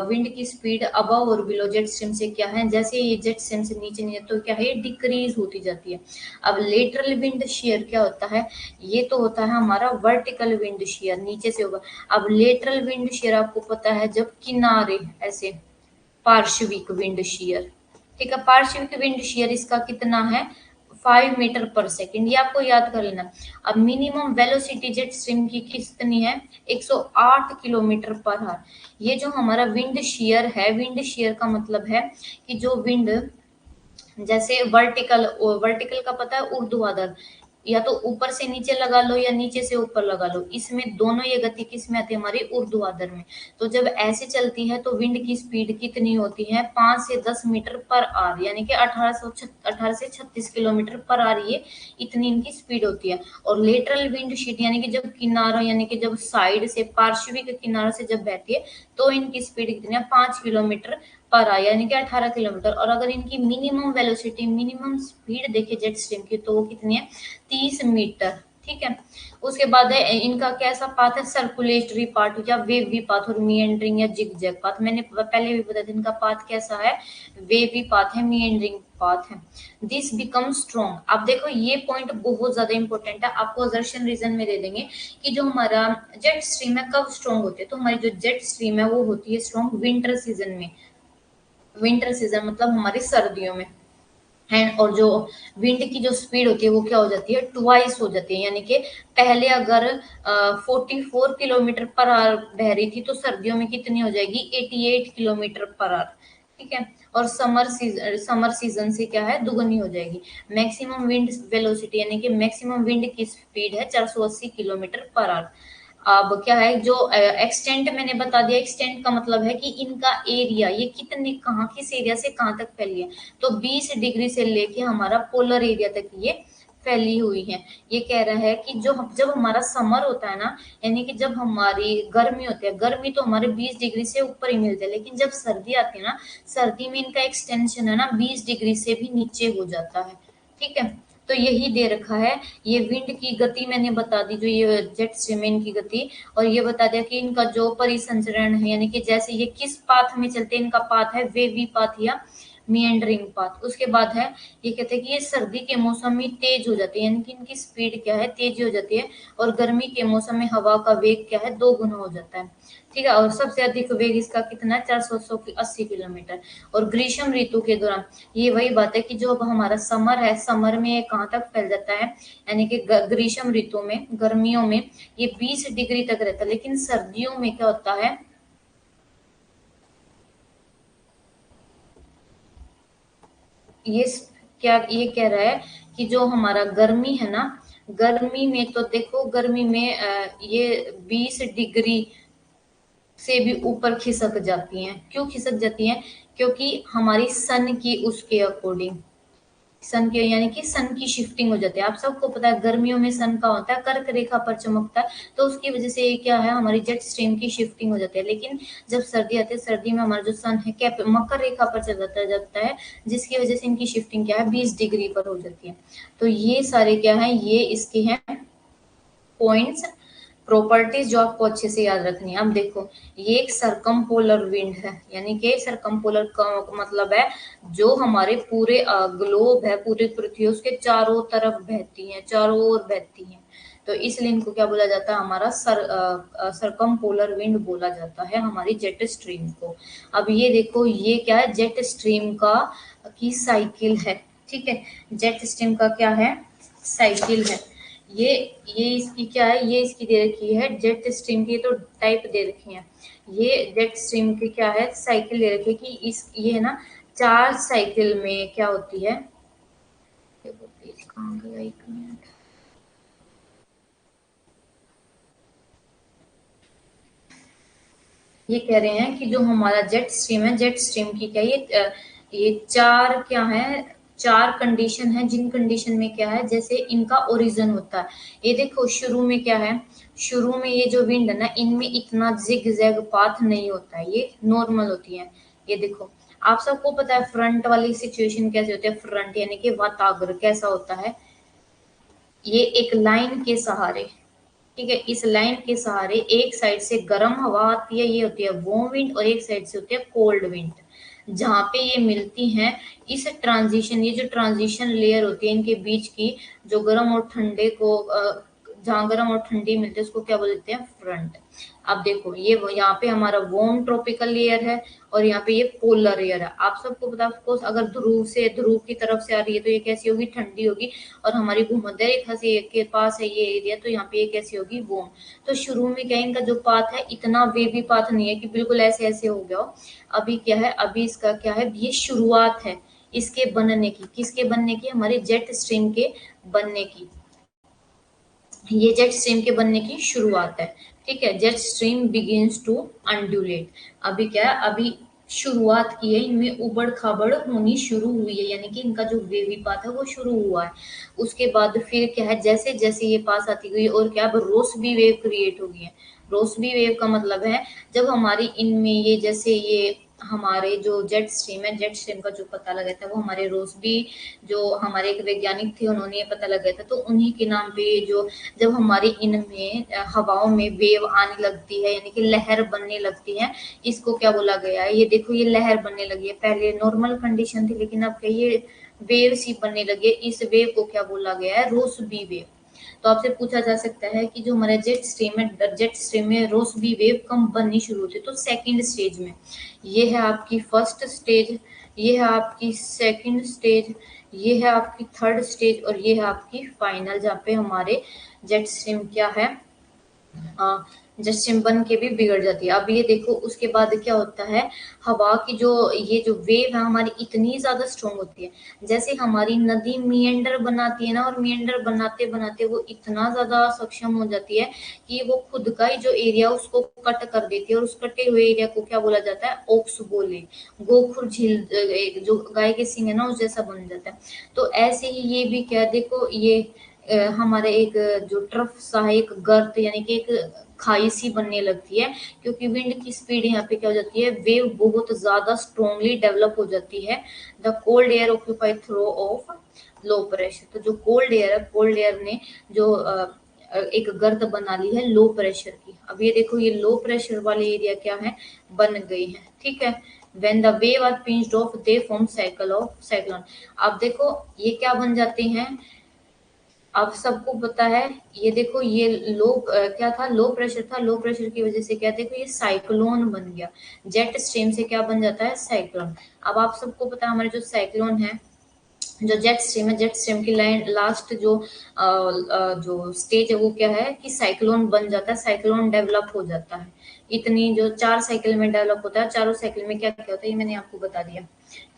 विंड की स्पीड अबव और बिलो जेट स्ट्रीम से क्या है, जैसे ये जेट स्ट्रीम से नीचे नहीं है तो क्या है, डिक्रीज होती जाती है। अब लेटरल विंड शेयर क्या होता है, ये तो होता है हमारा वर्टिकल विंड शेयर, नीचे से होगा। अब लेटरल विंड शेयर आपको पता है जब किनारे ऐसे, पार्श्विक विंड शेयर। ठीक है, पार्श्विक विंड शेयर इसका कितना है, 5 मीटर पर सेकेंड, ये आपको याद कर लेना। अब मिनिमम वेलोसिटी जेट स्ट्रीम की कितनी है, 108 किलोमीटर पर आवर। ये जो हमारा विंड शेयर है, विंड शेयर का मतलब है कि जो विंड, जैसे वर्टिकल, वर्टिकल का पता है ऊर्ध्वाधर, या तो ऊपर से नीचे लगा लो या नीचे से ऊपर लगा लो, इसमें दोनों ये गति किस में आती है, हमारी ऊर्ध्वाधर में। तो जब ऐसे चलती है तो विंड की स्पीड कितनी होती है, 5 से 10 मीटर पर आवर, यानी कि 18 से 36 किलोमीटर पर आवर, ये इतनी इनकी स्पीड होती है। और लेटरल विंड शीट यानी कि जब किनारों, यानी कि जब साइड से, पार्श्विक किनारों से जब बहती है तो इनकी स्पीड कितनी है, 5 किलोमीटर पर आवर, यानी कि 18 किलोमीटर। और अगर इनकी मिनिमम वेलोसिटी, मिनिमम स्पीड देखे जेट स्ट्रीम की, तो वो कितनी है, 30 मीटर। ठीक है। उसके बाद है इनका कैसा पाथ है, सर्कुलेटरी पाथ या वेवी पाथ और मिएंडरिंग या जिगजैग पाथ। मैंने पहले भी बताया इनका पाथ कैसा है, वेवी पाथ है, मिएंडरिंग पाथ है। This become strong. अब देखो ये पॉइंट बहुत ज्यादा इंपॉर्टेंट है, आपको असर्शन रीजन में दे देंगे कि जो हमारा जेट स्ट्रीम है कब स्ट्रॉन्ग होती है, तो हमारी जो जेट स्ट्रीम है वो होती है स्ट्रॉन्ग विंटर सीजन में। विंटर सीजन मतलब हमारी सर्दियों में है। और जो विंड की जो स्पीड होती है वो क्या हो जाती है, ट्वाइस हो जाती है। यानी कि पहले अगर 44 किलोमीटर पर आवर बह रही थी, तो सर्दियों में कितनी हो जाएगी, 88 किलोमीटर पर आवर। ठीक है। और समर सीजन से क्या है, दुगनी हो जाएगी। मैक्सिमम विंड वेलोसिटी यानी कि मैक्सिमम विंड की स्पीड है 480 किलोमीटर पर आवर। अब क्या है, जो एक्सटेंट मैंने बता दिया, एक्सटेंट का मतलब है कि इनका एरिया, ये कितने, कहाँ, किस एरिया से कहाँ तक फैली है। तो 20 डिग्री से लेके हमारा पोलर एरिया तक ये फैली हुई है। ये कह रहा है कि जो जब हमारा समर होता है ना, यानी कि जब हमारी गर्मी होती है, गर्मी तो हमारे 20 डिग्री से ऊपर ही मिलती है, लेकिन जब सर्दी आती है ना, सर्दी में इनका एक्सटेंशन है ना 20 डिग्री से भी नीचे हो जाता है। ठीक है। तो यही दे रखा है। ये विंड की गति मैंने बता दी, जो ये जेट स्ट्रीम की गति, और ये बता दिया कि इनका जो परिसंचरण है, यानी कि जैसे ये किस पाथ में चलते हैं, इनका पाथ है वेवी पाथ या मिएंडरिंग पाथ। उसके बाद है, ये कहते हैं कि ये सर्दी के मौसम में तेज हो जाती है, यानी कि इनकी स्पीड क्या है, तेज हो जाती है। और गर्मी के मौसम में हवा का वेग क्या है, 2 गुना हो जाता है। ठीक है। और सबसे अधिक वेग इसका कितना है, 480 किलोमीटर। और ग्रीष्म ऋतु के दौरान, ये वही बात है कि जो अब हमारा समर है, समर में कहाँ तक फैल जाता है, यानी कि ग्रीष्म ऋतु में, गर्मियों में ये 20 डिग्री तक रहता है। लेकिन सर्दियों में क्या होता है, ये क्या ये कह रहा है कि जो हमारा गर्मी है ना, गर्मी में तो देखो, गर्मी में ये 20 डिग्री से भी ऊपर खिसक जाती हैं। क्यों खिसक जाती हैं, क्योंकि हमारी सन की उसके अकॉर्डिंग, सन की, यानी कि सन की शिफ्टिंग हो जाती है। आप सबको पता है गर्मियों में सन का होता है, कर्क रेखा पर चमकता है, तो उसकी वजह से ये क्या है, हमारी जेट स्ट्रीम की शिफ्टिंग हो जाती है। लेकिन जब सर्दी आती है, सर्दी में हमारा जो सन है क्या मकर रेखा पर चल जाता है, जिसकी वजह से इनकी शिफ्टिंग क्या है, 20 डिग्री पर हो जाती है। तो ये सारे क्या है, ये इसके हैं पॉइंट्स, प्रॉपर्टीज जो आपको अच्छे से याद रखनी है। अब देखो, ये एक सरकमपोलर विंड है, यानी कि सरकमपोलर का मतलब है जो हमारे पूरे ग्लोब है, पूरी पृथ्वी उसके चारों तरफ बहती है, चारों ओर बहती है। तो इसलिए इनको क्या बोला जाता है, हमारा सरकमपोलर विंड बोला जाता है हमारी जेट स्ट्रीम को। अब ये देखो, ये क्या है, जेट स्ट्रीम का की साइकिल है। ठीक है। जेट स्ट्रीम का क्या है, साइकिल है। ये ये इसकी क्या है, ये इसकी दे रखी है जेट स्ट्रीम की, तो टाइप दे रखी है। ये जेट स्ट्रीम की क्या है, साइकिल दे रखी है कि इस ये है ना, 4 साइकिल में क्या होती है, देखो पेज कहाँ गया, 1 मिनट। ये कह रहे हैं कि जो हमारा जेट स्ट्रीम है, जेट स्ट्रीम की क्या ये 4 क्या है, 4 कंडीशन है, जिन कंडीशन में क्या है, जैसे इनका ओरिजिन होता है। ये देखो शुरू में क्या है, शुरू में ये जो विंड है ना, इनमें इतना जिग जैग पाथ नहीं होता है, ये नॉर्मल होती है। ये देखो, आप सबको पता है फ्रंट वाली सिचुएशन कैसे होती है, फ्रंट यानी कि वाताग्र कैसा होता है, ये एक लाइन के सहारे, ठीक है, इस लाइन के सहारे एक साइड से गर्म हवा आती है, ये होती है वार्म विंड, और एक साइड से होती है कोल्ड विंड। जहां पे ये मिलती हैं, इस ट्रांजिशन, ये जो ट्रांजिशन लेयर होती है इनके बीच की, जो गर्म और ठंडे को जहां गर्म और ठंडी मिलती है, उसको क्या बोलते हैं, फ्रंट। अब देखो, ये यहाँ पे हमारा वार्म ट्रॉपिकल लेयर है, और यहाँ पे ये पोलर लेयर है। आप सबको पता है, अगर ध्रुव की तरफ से आ रही है तो ये कैसी होगी, ठंडी होगी। और हमारी भूमध्य रेखा से के पास है ये एरिया, तो यहाँ पे ये कैसी होगी, वार्म। तो शुरू में क्या है, इनका जो पाथ है इतना वेवी पाथ नहीं है कि बिल्कुल ऐसे ऐसे हो गया हो। अभी क्या है, अभी इसका क्या है, ये शुरुआत है इसके बनने की, किसके बनने की, हमारे जेट स्ट्रीम के बनने की। ये जेट स्ट्रीम के बनने की शुरुआत है। ठीक है, जेट स्ट्रीम बिगिंस टू अंडुलेट। अभी क्या है, अभी शुरुआत की है, इनमें उबड़ खाबड़ होनी शुरू हुई है, यानी कि इनका जो वेवी पाथ है वो शुरू हुआ है। उसके बाद फिर क्या है, जैसे जैसे ये पास आती गई और क्या, अब रोसबी वेव क्रिएट हो गई है। रोसबी वेव का मतलब है जब हमारी इनमें ये, जैसे ये हमारे जो जेट स्ट्रीम है, जेट स्ट्रीम का जो पता लगा था वो हमारे रोसबी, जो हमारे एक वैज्ञानिक थे, उन्होंने ये पता लगाया था, तो उन्हीं के नाम पे ये जो, जब हमारी इनमें हवाओं में वेव आने लगती है, यानी कि लहर बनने लगती है, इसको क्या बोला गया है, ये देखो ये लहर बनने लगी है। पहले नॉर्मल कंडीशन थी, लेकिन अब क्या ये वेव सी बनने लगी है, इस वेव को क्या बोला गया है, रोसबी वेव। तो आपसे पूछा जा सकता है कि जो हमारे जेट स्ट्रीम है, जेट स्ट्रीम में रोसबी वेव कम बननी शुरू होती है, तो सेकंड स्टेज में। ये है आपकी फर्स्ट स्टेज, ये है आपकी सेकंड स्टेज, ये है आपकी थर्ड स्टेज, और ये है आपकी फाइनल, जहाँ पे हमारे जेट स्ट्रीम क्या है, जस्टिम बन के भी बिगड़ जाती है। अब ये देखो उसके बाद क्या होता है, हवा की जो, ये जो वेव है हमारी इतनी ज्यादा स्ट्रोंग होती है, जैसे हमारी नदी मियंडर बनाती है ना, और मियंडर बनाते बनाते वो इतना ज्यादा सक्षम हो जाती है कि वो खुद का ही जो एरिया उसको कट कर देती है, और उस कटे हुए एरिया को क्या बोला जाता है, ओक्स बोले। गोखुर झील, जो गाय के सिंग है ना उस जैसा बन जाता है। तो ऐसे ही ये भी क्या, देखो ये हमारे एक जो ट्रफ सा है, एक गर्त यानी कि एक खाई सी बनने लगती है, क्योंकि विंड की स्पीड यहाँ पे क्या हो जाती है, वेव बहुत ज्यादा स्ट्रांगली डेवलप हो जाती है। The cold air occupy trough of low pressure. तो जो कोल्ड एयर है, कोल्ड एयर ने जो एक गर्त बना ली है लो प्रेशर की। अब ये देखो ये लो प्रेशर वाले एरिया क्या है, बन गई है। ठीक है, when the wave are pinched off they form cycle of cyclone। अब देखो ये क्या बन जाते हैं, आप सबको पता है, ये देखो ये लो क्या था, लो प्रेशर था, लो प्रेशर की वजह से क्या, देखो ये साइक्लोन बन गया। जेट स्ट्रीम से क्या बन जाता है, साइक्लोन। अब आप सबको पता है हमारे जो साइक्लोन है, जो जेट स्ट्रीम है, जेट स्ट्रीम की लाइन लास्ट जो जो स्टेज है वो क्या है कि साइक्लोन बन जाता है, साइक्लोन डेवलप हो जाता है। इतनी जो 4 साइकिल में डेवलप होता है, चारों साइकिल में क्या क्या होता है ये मैंने आपको बता दिया।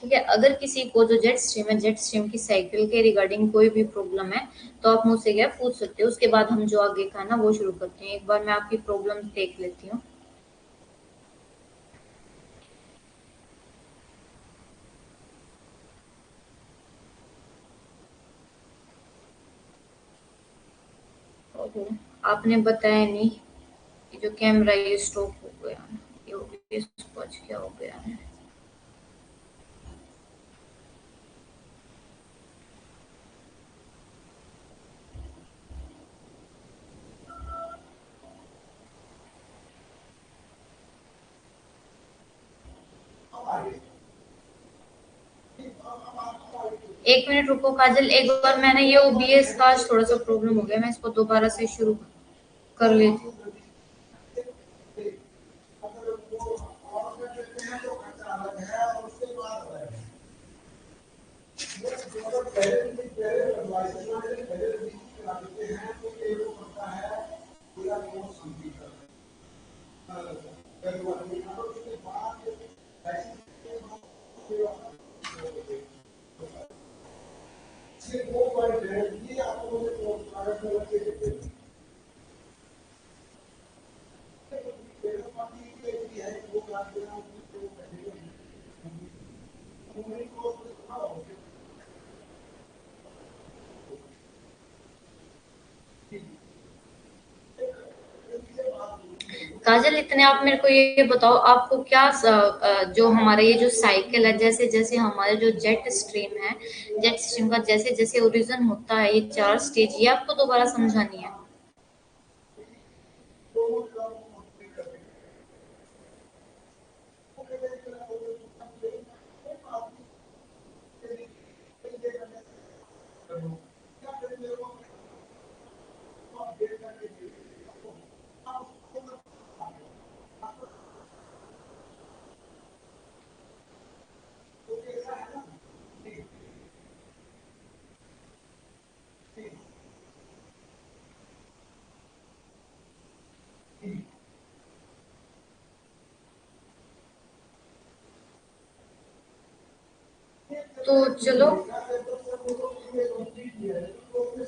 ठीक है, अगर किसी को जो जेट स्ट्रीम है, जेट स्ट्रीम की साइकिल के रिगार्डिंग कोई भी प्रॉब्लम है तो आप मुझसे क्या पूछ सकते हो। उसके बाद हम जो आगे का है ना वो शुरू करते हैं। एक बार मैं आपकी प्रॉब्लम देख लेती हूँ। ओहो, आपने बताया नहीं कि जो कैमरा ये स्टॉप हो गया है, ये हो गया, इसको आज क्या हो गया है। एक मिनट रुको काजल, एक बार मैंने ये ओबीएस का आज थोड़ा सा प्रॉब्लम हो गया, मैं इसको दोबारा से शुरू कर लेती हूँ। काजल, इतने आप मेरे को ये बताओ, आपको क्या जो हमारा ये जो साइकिल है, जैसे जैसे हमारे जो जेट स्ट्रीम है, जेट स्ट्रीम का जैसे जैसे ओरिजिन होता है, ये 4 स्टेज, ये आपको दोबारा समझानी है। तो चलो,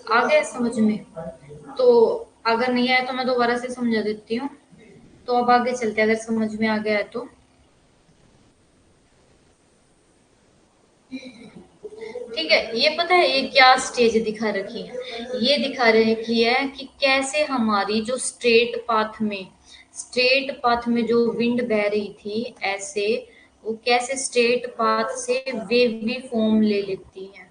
आ गया समझ में। तो अगर नहीं आया तो मैं दोबारा से समझा देती हूँ। तो अब आगे चलते हैं, अगर समझ में आ गया है तो। ठीक है, ये पता है ये क्या स्टेज दिखा रखी है? ये दिखा रखी है कि कैसे हमारी जो स्ट्रेट पाथ में जो विंड बह रही थी ऐसे, वो कैसे स्ट्रेट पाथ से वेवी फॉर्म ले लेती है।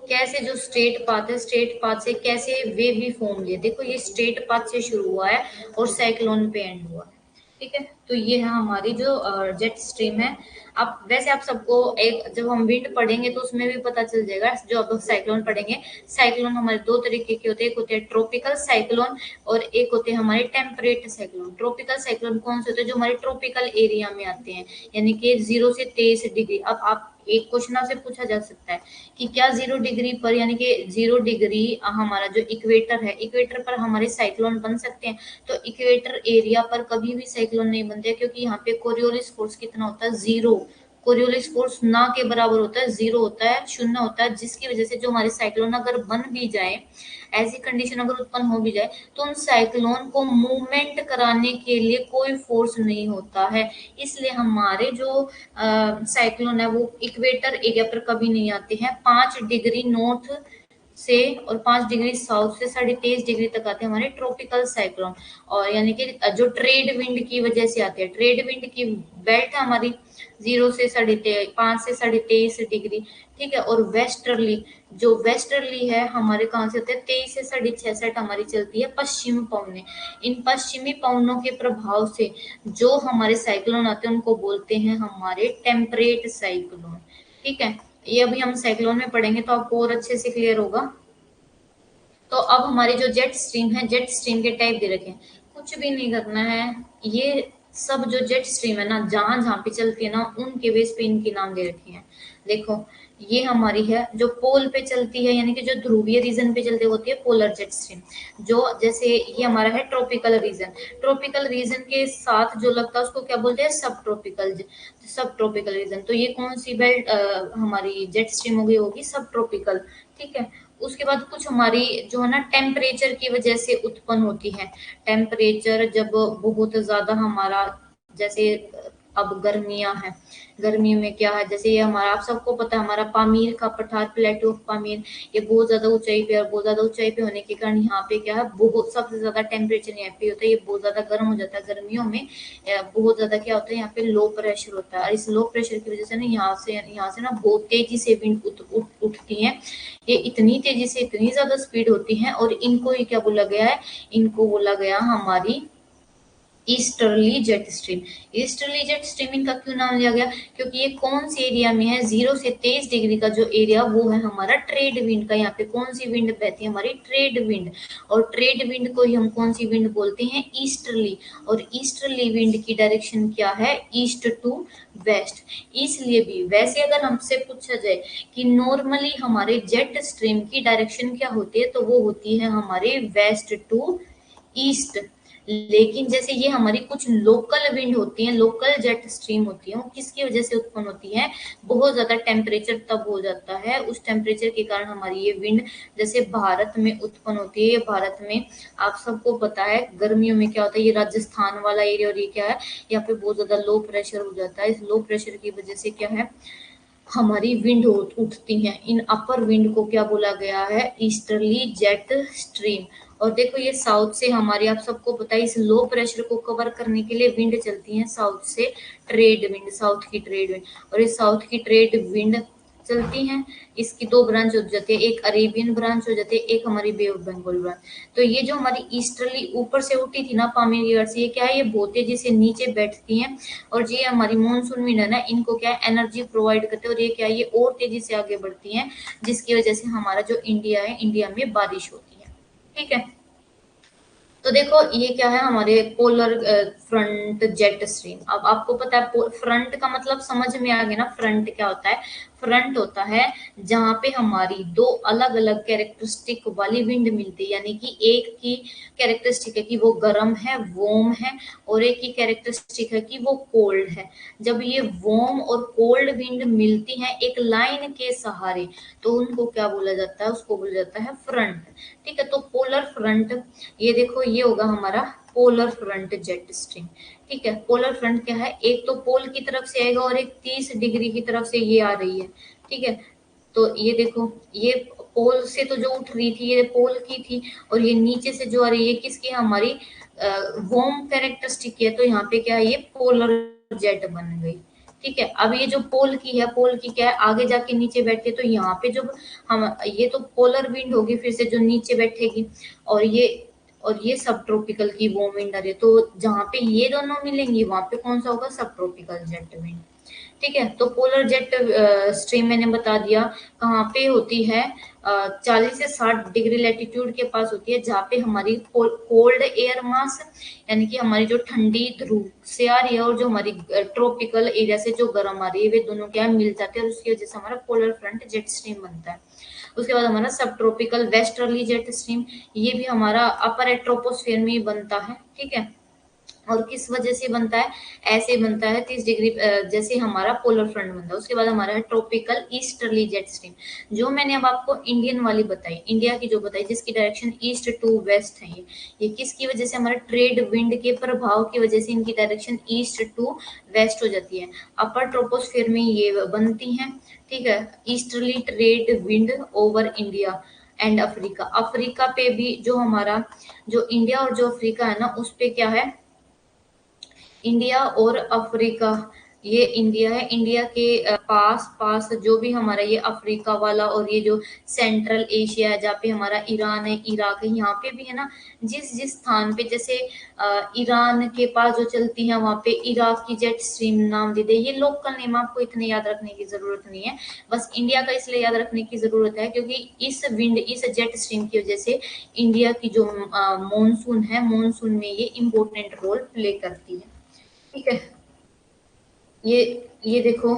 कैसे जो स्ट्रेट पाथ है, स्ट्रेट पाथ से कैसे वेवी फॉर्म लिए। देखो ये स्ट्रेट पाथ से शुरू हुआ है और साइक्लोन पे एंड हुआ है। ठीक है, तो ये है हमारी जो जेट स्ट्रीम है। अब वैसे आप सबको एक, जब हम विंड पढ़ेंगे तो उसमें भी पता चल जाएगा। जो अब साइक्लोन पढ़ेंगे, साइक्लोन हमारे दो तरीके के होते हैं, एक होते हैं ट्रॉपिकल साइक्लोन और एक होते हैं हमारे टेम्परेट साइक्लोन। ट्रॉपिकल साइक्लोन कौन से होते हैं? जो हमारे ट्रॉपिकल एरिया में आते हैं, यानी कि 0 से 23 डिग्री। अब आप एक क्वेश्चन आपसे पूछा जा सकता है कि क्या 0 डिग्री पर, यानी कि 0 डिग्री हमारा जो इक्वेटर है, इक्वेटर पर हमारे साइक्लोन बन सकते हैं? तो इक्वेटर एरिया पर कभी भी साइक्लोन नहीं बनते, क्योंकि यहाँ पे कोरियोलिस फोर्स कितना होता है? 0। कोरियोलिस फोर्स ना के बराबर होता है, 0 होता है, शून्य होता है, जिसकी वजह से जो हमारे साइक्लोन अगर बन भी जाए, ऐसी कंडीशन अगर उत्पन्न हो भी जाए, तो उन साइक्लोन को मूवमेंट कराने के लिए कोई फोर्स नहीं होता है। इसलिए हमारे जो साइक्लोन है वो इक्वेटर एरिया पर कभी नहीं आते हैं। 5 डिग्री नॉर्थ से और 5 डिग्री साउथ से 23.5 डिग्री तक आते हैं हमारे ट्रॉपिकल साइक्लोन। और यानी कि जो ट्रेड विंड की वजह से आते हैं, ट्रेड विंड की बेल्ट है हमारी 5 से 23.5 डिग्री। ठीक है, और वेस्टर्ली, जो वेस्टर्ली है हमारे कहाँ से होते हैं? 23 से 66 हमारी चलती है पश्चिमी पवने। इन पश्चिमी पवनों के प्रभाव से जो हमारे साइक्लोन आते हैं उनको बोलते हैं हमारे टेम्परेट साइक्लोन। ठीक है, ये अभी हम साइक्लोन में पढ़ेंगे तो आपको और अच्छे से क्लियर होगा। तो अब हमारी जो जेट स्ट्रीम है, जेट स्ट्रीम के टाइप दे रखे हैं। कुछ भी नहीं करना है, ये सब जो जेट स्ट्रीम है ना, जहां जहां पे चलती है ना, उनके बेस पे इनके नाम दे रखे हैं। देखो ये हमारी है जो पोल पे चलती है, यानी कि जो ध्रुवीय रीजन पे चलती होती है, पोलर जेट स्ट्रीम। जो जैसे ये हमारा है ट्रॉपिकल रीजन, ट्रॉपिकल रीजन के साथ जो लगता है उसको क्या बोलते हैं? सब ट्रॉपिकल। सब ट्रॉपिकल रीजन, तो ये कौन सी बेल्ट हमारी जेट स्ट्रीम हो गई? होगी सब ट्रॉपिकल। ठीक है, उसके बाद कुछ हमारी जो है ना टेम्परेचर की वजह से उत्पन्न होती है। टेम्परेचर जब बहुत ज्यादा हमारा, जैसे अब गर्मियां हैं, गर्मियों में क्या है, जैसे ये हमारा, आप सबको पता है हमारा पामीर का पठार, प्लेटो ऑफ पामीर, ये बहुत ज्यादा ऊंचाई पे, और बहुत ज्यादा ऊंचाई पे होने के कारण यहाँ पे क्या है, बहुत सबसे ज्यादा टेम्परेचर यहाँ पे होता है, ये बहुत ज्यादा गर्म हो जाता है गर्मियों में। बहुत ज्यादा क्या होता है, यहाँ पे लो प्रेशर होता है, और इस लो प्रेशर की वजह से ना यहाँ से ना बहुत तेजी से विंड उठती है। ये इतनी तेजी से, इतनी ज्यादा स्पीड होती है, और इनको ही क्या बोला गया है? इनको बोला गया हमारी easterly jet stream. Easterly jet stream इनका क्यों नाम लिया गया? क्योंकि ये कौन से एरिया में है? 0 से 23 डिग्री का जो एरिया, वो है हमारा ट्रेड विंड का। यहाँ पे कौन सी विंड बहती है? हमारी ट्रेड विंड। और ट्रेड विंड को ही हम कौन सी विंड बोलते हैं? ईस्टर्ली। और ईस्टर्ली विंड की डायरेक्शन क्या है? East to west. इसलिए भी वैसे अगर हमसे पूछा जाए कि नॉर्मली हमारे जेट स्ट्रीम की डायरेक्शन क्या होती है, तो वो होती है हमारे वेस्ट टू ईस्ट। लेकिन जैसे ये हमारी कुछ लोकल विंड होती है, लोकल जेट स्ट्रीम होती है, वो किसकी वजह से उत्पन्न होती है? बहुत ज्यादा टेम्परेचर तब हो जाता है, उस टेम्परेचर के कारण हमारी ये विंड जैसे भारत में उत्पन्न होती है। ये भारत में आप सबको पता है गर्मियों में क्या होता है, ये राजस्थान वाला एरिया, और ये क्या है, यहाँ पे बहुत ज्यादा लो प्रेशर हो जाता है। इस लो प्रेशर की वजह से क्या है, हमारी विंड उठती हैं। इन अपर विंड को क्या बोला गया है? Easterly jet stream. और देखो ये साउथ से हमारी, आप सबको पता है, इस लो प्रेशर को कवर करने के लिए विंड चलती है साउथ से, ट्रेड विंड, साउथ की ट्रेड विंड। और इस साउथ की ट्रेड विंड चलती हैं, इसकी दो ब्रांच हो जाती है, एक अरेबियन ब्रांच हो जाती है, एक हमारी बे ऑफ बंगाल ब्रांच। तो ये जो हमारी ईस्टर्ली ऊपर से उठी थी ना पामीर रिवर से, ये क्या है, ये बहुत तेजी से नीचे बैठती हैं, और ये हमारी मानसून विंड है ना, इनको क्या है, एनर्जी प्रोवाइड करते हैं, और ये क्या है, ये और तेजी से आगे बढ़ती हैं, जिसकी वजह से हमारा जो इंडिया है, इंडिया में बारिश होती है। ठीक है, तो देखो ये क्या है, हमारे पोलर फ्रंट जेट स्ट्रीम। अब आपको पता है फ्रंट का मतलब समझ में आ गया ना, फ्रंट क्या होता है? फ्रंट होता है जहां पे हमारी दो अलग अलग कैरेक्टरिस्टिक वाली विंड मिलती है, यानी कि एक की कैरेक्टरिस्टिक है कि वो गर्म है, वॉर्म है, और एक की कैरेक्टरिस्टिक है कि वो कोल्ड है। जब ये वॉर्म और कोल्ड विंड मिलती हैं एक लाइन के सहारे, तो उनको क्या बोला जाता है, उसको बोला जाता है फ्रंट। ठीक है, तो पोलर फ्रंट, ये देखो ये होगा हमारा पोलर फ्रंट जेट स्ट्रीम। ठीक है, पोलर फ्रंट क्या है, एक तो पोल की तरफ से आएगा और एक 30 डिग्री की तरफ से ये आ रही है। ठीक है, तो ये देखो, ये पोल से तो जो उठ रही थी ये पोल की थी, और ये नीचे से जो आ रही है किसकी है, हमारी वॉर्म कैरेक्टरिस्टिक है, तो यहाँ पे क्या है, ये पोलर जेट बन गई। ठीक है, अब ये जो पोल की है, पोल की क्या है, आगे जाके नीचे बैठे, तो यहाँ पे जब हम, ये तो पोलर विंड होगी फिर से जो नीचे बैठेगी, और ये सब ट्रॉपिकल की वो विंड आ रही है, तो जहाँ पे ये दोनों मिलेंगी वहां पे कौन सा होगा, सब ट्रॉपिकल जेट विंड। ठीक है, तो पोलर जेट स्ट्रीम मैंने बता दिया कहाँ पे होती है, 40 से 60 डिग्री लैटिट्यूड के पास होती है, जहाँ पे हमारी कोल्ड एयर मास, यानी कि हमारी जो ठंडी ध्रुव से आ रही है और जो हमारी ट्रॉपिकल एरिया से जो गर्म आ रही है, वे दोनों क्या मिल जाते हैं, और उसकी वजह से हमारा पोलर फ्रंट जेट स्ट्रीम बनता है। उसके बाद हमारा सब ट्रॉपिकल वेस्टर्ली जेट स्ट्रीम, ये भी हमारा अपर एट्रोपोस्फेयर में ही बनता है। ठीक है, और किस वजह से बनता है, ऐसे बनता है 30 डिग्री, जैसे हमारा पोलर फ्रंट बनता है। उसके बाद हमारा है ट्रॉपिकल ईस्टर्ली जेट स्ट्रीम, जो मैंने अब आपको इंडियन वाली बताई, इंडिया की जो बताई, जिसकी डायरेक्शन ईस्ट टू वेस्ट है। ये किसकी वजह से, हमारे ट्रेड विंड के प्रभाव की वजह से इनकी डायरेक्शन ईस्ट टू वेस्ट हो जाती है। अपर ट्रोपोस्फेयर में ये बनती हैं। ठीक है, easterly trade wind over India and Africa, Africa पे भी जो हमारा, जो इंडिया और जो अफ्रीका है ना, उस पे क्या है, इंडिया और अफ्रीका, ये इंडिया है, इंडिया के पास पास जो भी हमारा ये अफ्रीका वाला, और ये जो सेंट्रल एशिया है जहाँ पे हमारा ईरान है, इराक है, यहाँ पे भी है ना, जिस जिस स्थान पे, जैसे ईरान के पास जो चलती है वहां पे इराक की जेट स्ट्रीम नाम दे दे, ये लोकल नेम, आपको इतने याद रखने की जरूरत नहीं है। बस इंडिया का इसलिए याद रखने की जरूरत है क्योंकि इस विंड, इस जेट स्ट्रीम की वजह से इंडिया की जो मॉनसून है, मॉनसून में ये इम्पोर्टेंट रोल प्ले करती है। ठीक है, ये ये देखो,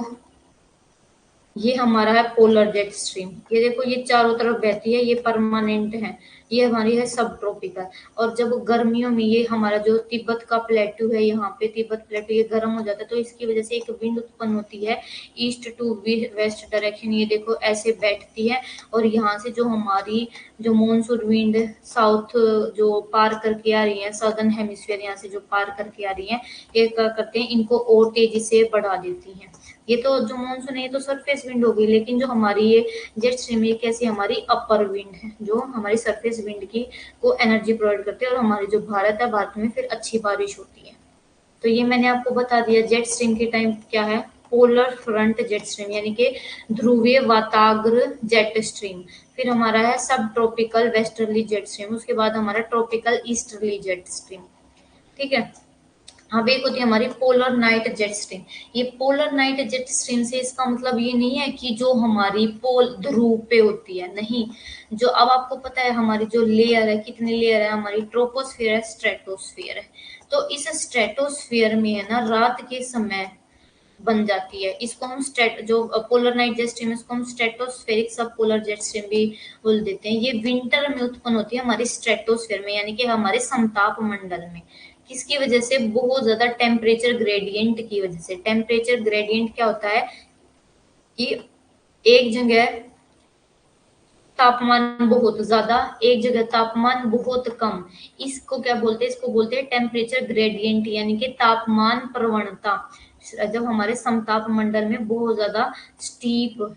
ये हमारा है पोलर जेट स्ट्रीम, ये देखो ये चारों तरफ बहती है, ये परमानेंट है, ये हमारी है सब ट्रॉपिकल। और जब गर्मियों में ये हमारा जो तिब्बत का प्लेटू है, यहाँ पे तिब्बत प्लेटू ये गर्म हो जाता है, तो इसकी वजह से एक विंड उत्पन्न होती है ईस्ट टू वेस्ट डायरेक्शन, ये देखो ऐसे बैठती है, और यहाँ से जो हमारी जो मॉनसून विंड साउथ जो पार करके आ रही है, सदर्न हेमिस्फीयर यहाँ से जो पार करके आ रही है, ये क्या करते हैं, इनको और तेजी से बढ़ा देती है। ये तो जो मानसून है ये तो सरफेस विंड होगी, लेकिन जो हमारी ये जेट स्ट्रीम ये कैसी, हमारी अपर विंड है, जो हमारी सरफेस विंड की को एनर्जी प्रोवाइड करते हैं, और हमारी जो भारत है, भारत में फिर अच्छी बारिश होती है। तो ये मैंने आपको बता दिया जेट स्ट्रीम के टाइम क्या है, पोलर फ्रंट जेट स्ट्रीम यानी कि ध्रुवीय वाताग्र जेट स्ट्रीम, फिर हमारा है सब ट्रॉपिकल वेस्टर्ली जेट स्ट्रीम, उसके बाद हमारा ट्रॉपिकल ईस्टर्ली जेट स्ट्रीम। ठीक है, अब एक होती है हमारी पोलर नाइट जेट स्ट्रीम। ये पोलर नाइट जेट स्ट्रीम से इसका मतलब ये नहीं है कि जो हमारी पोल ध्रुव पे होती है, नहीं, जो अब आपको पता है हमारी जो लेयर है, कितने लेयर है, हमारी ट्रोपोस्फियर है, स्ट्रेटोस्फियर है, तो इस स्ट्रेटोस्फियर में है ना रात के समय बन जाती है, इसको हम स्टेट जो पोलर नाइट जेट स्ट्रीम, इसको हम स्ट्रेटोस्फेरिक सब पोलर जेट स्ट्रीम भी बोल देते हैं। ये विंटर में उत्पन्न होती है हमारी स्ट्रेटोस्फेयर में, यानी कि हमारे समताप मंडल में। किसकी वजह से, बहुत ज्यादा टेम्परेचर ग्रेडियंट की वजह से। टेम्परेचर ग्रेडियंट क्या होता है कि एक जगह तापमान बहुत ज्यादा, एक जगह तापमान बहुत कम, इसको क्या बोलते हैं, इसको बोलते हैं टेम्परेचर ग्रेडियंट, यानी कि तापमान प्रवणता। जब हमारे समताप मंडल में बहुत ज्यादा स्टीप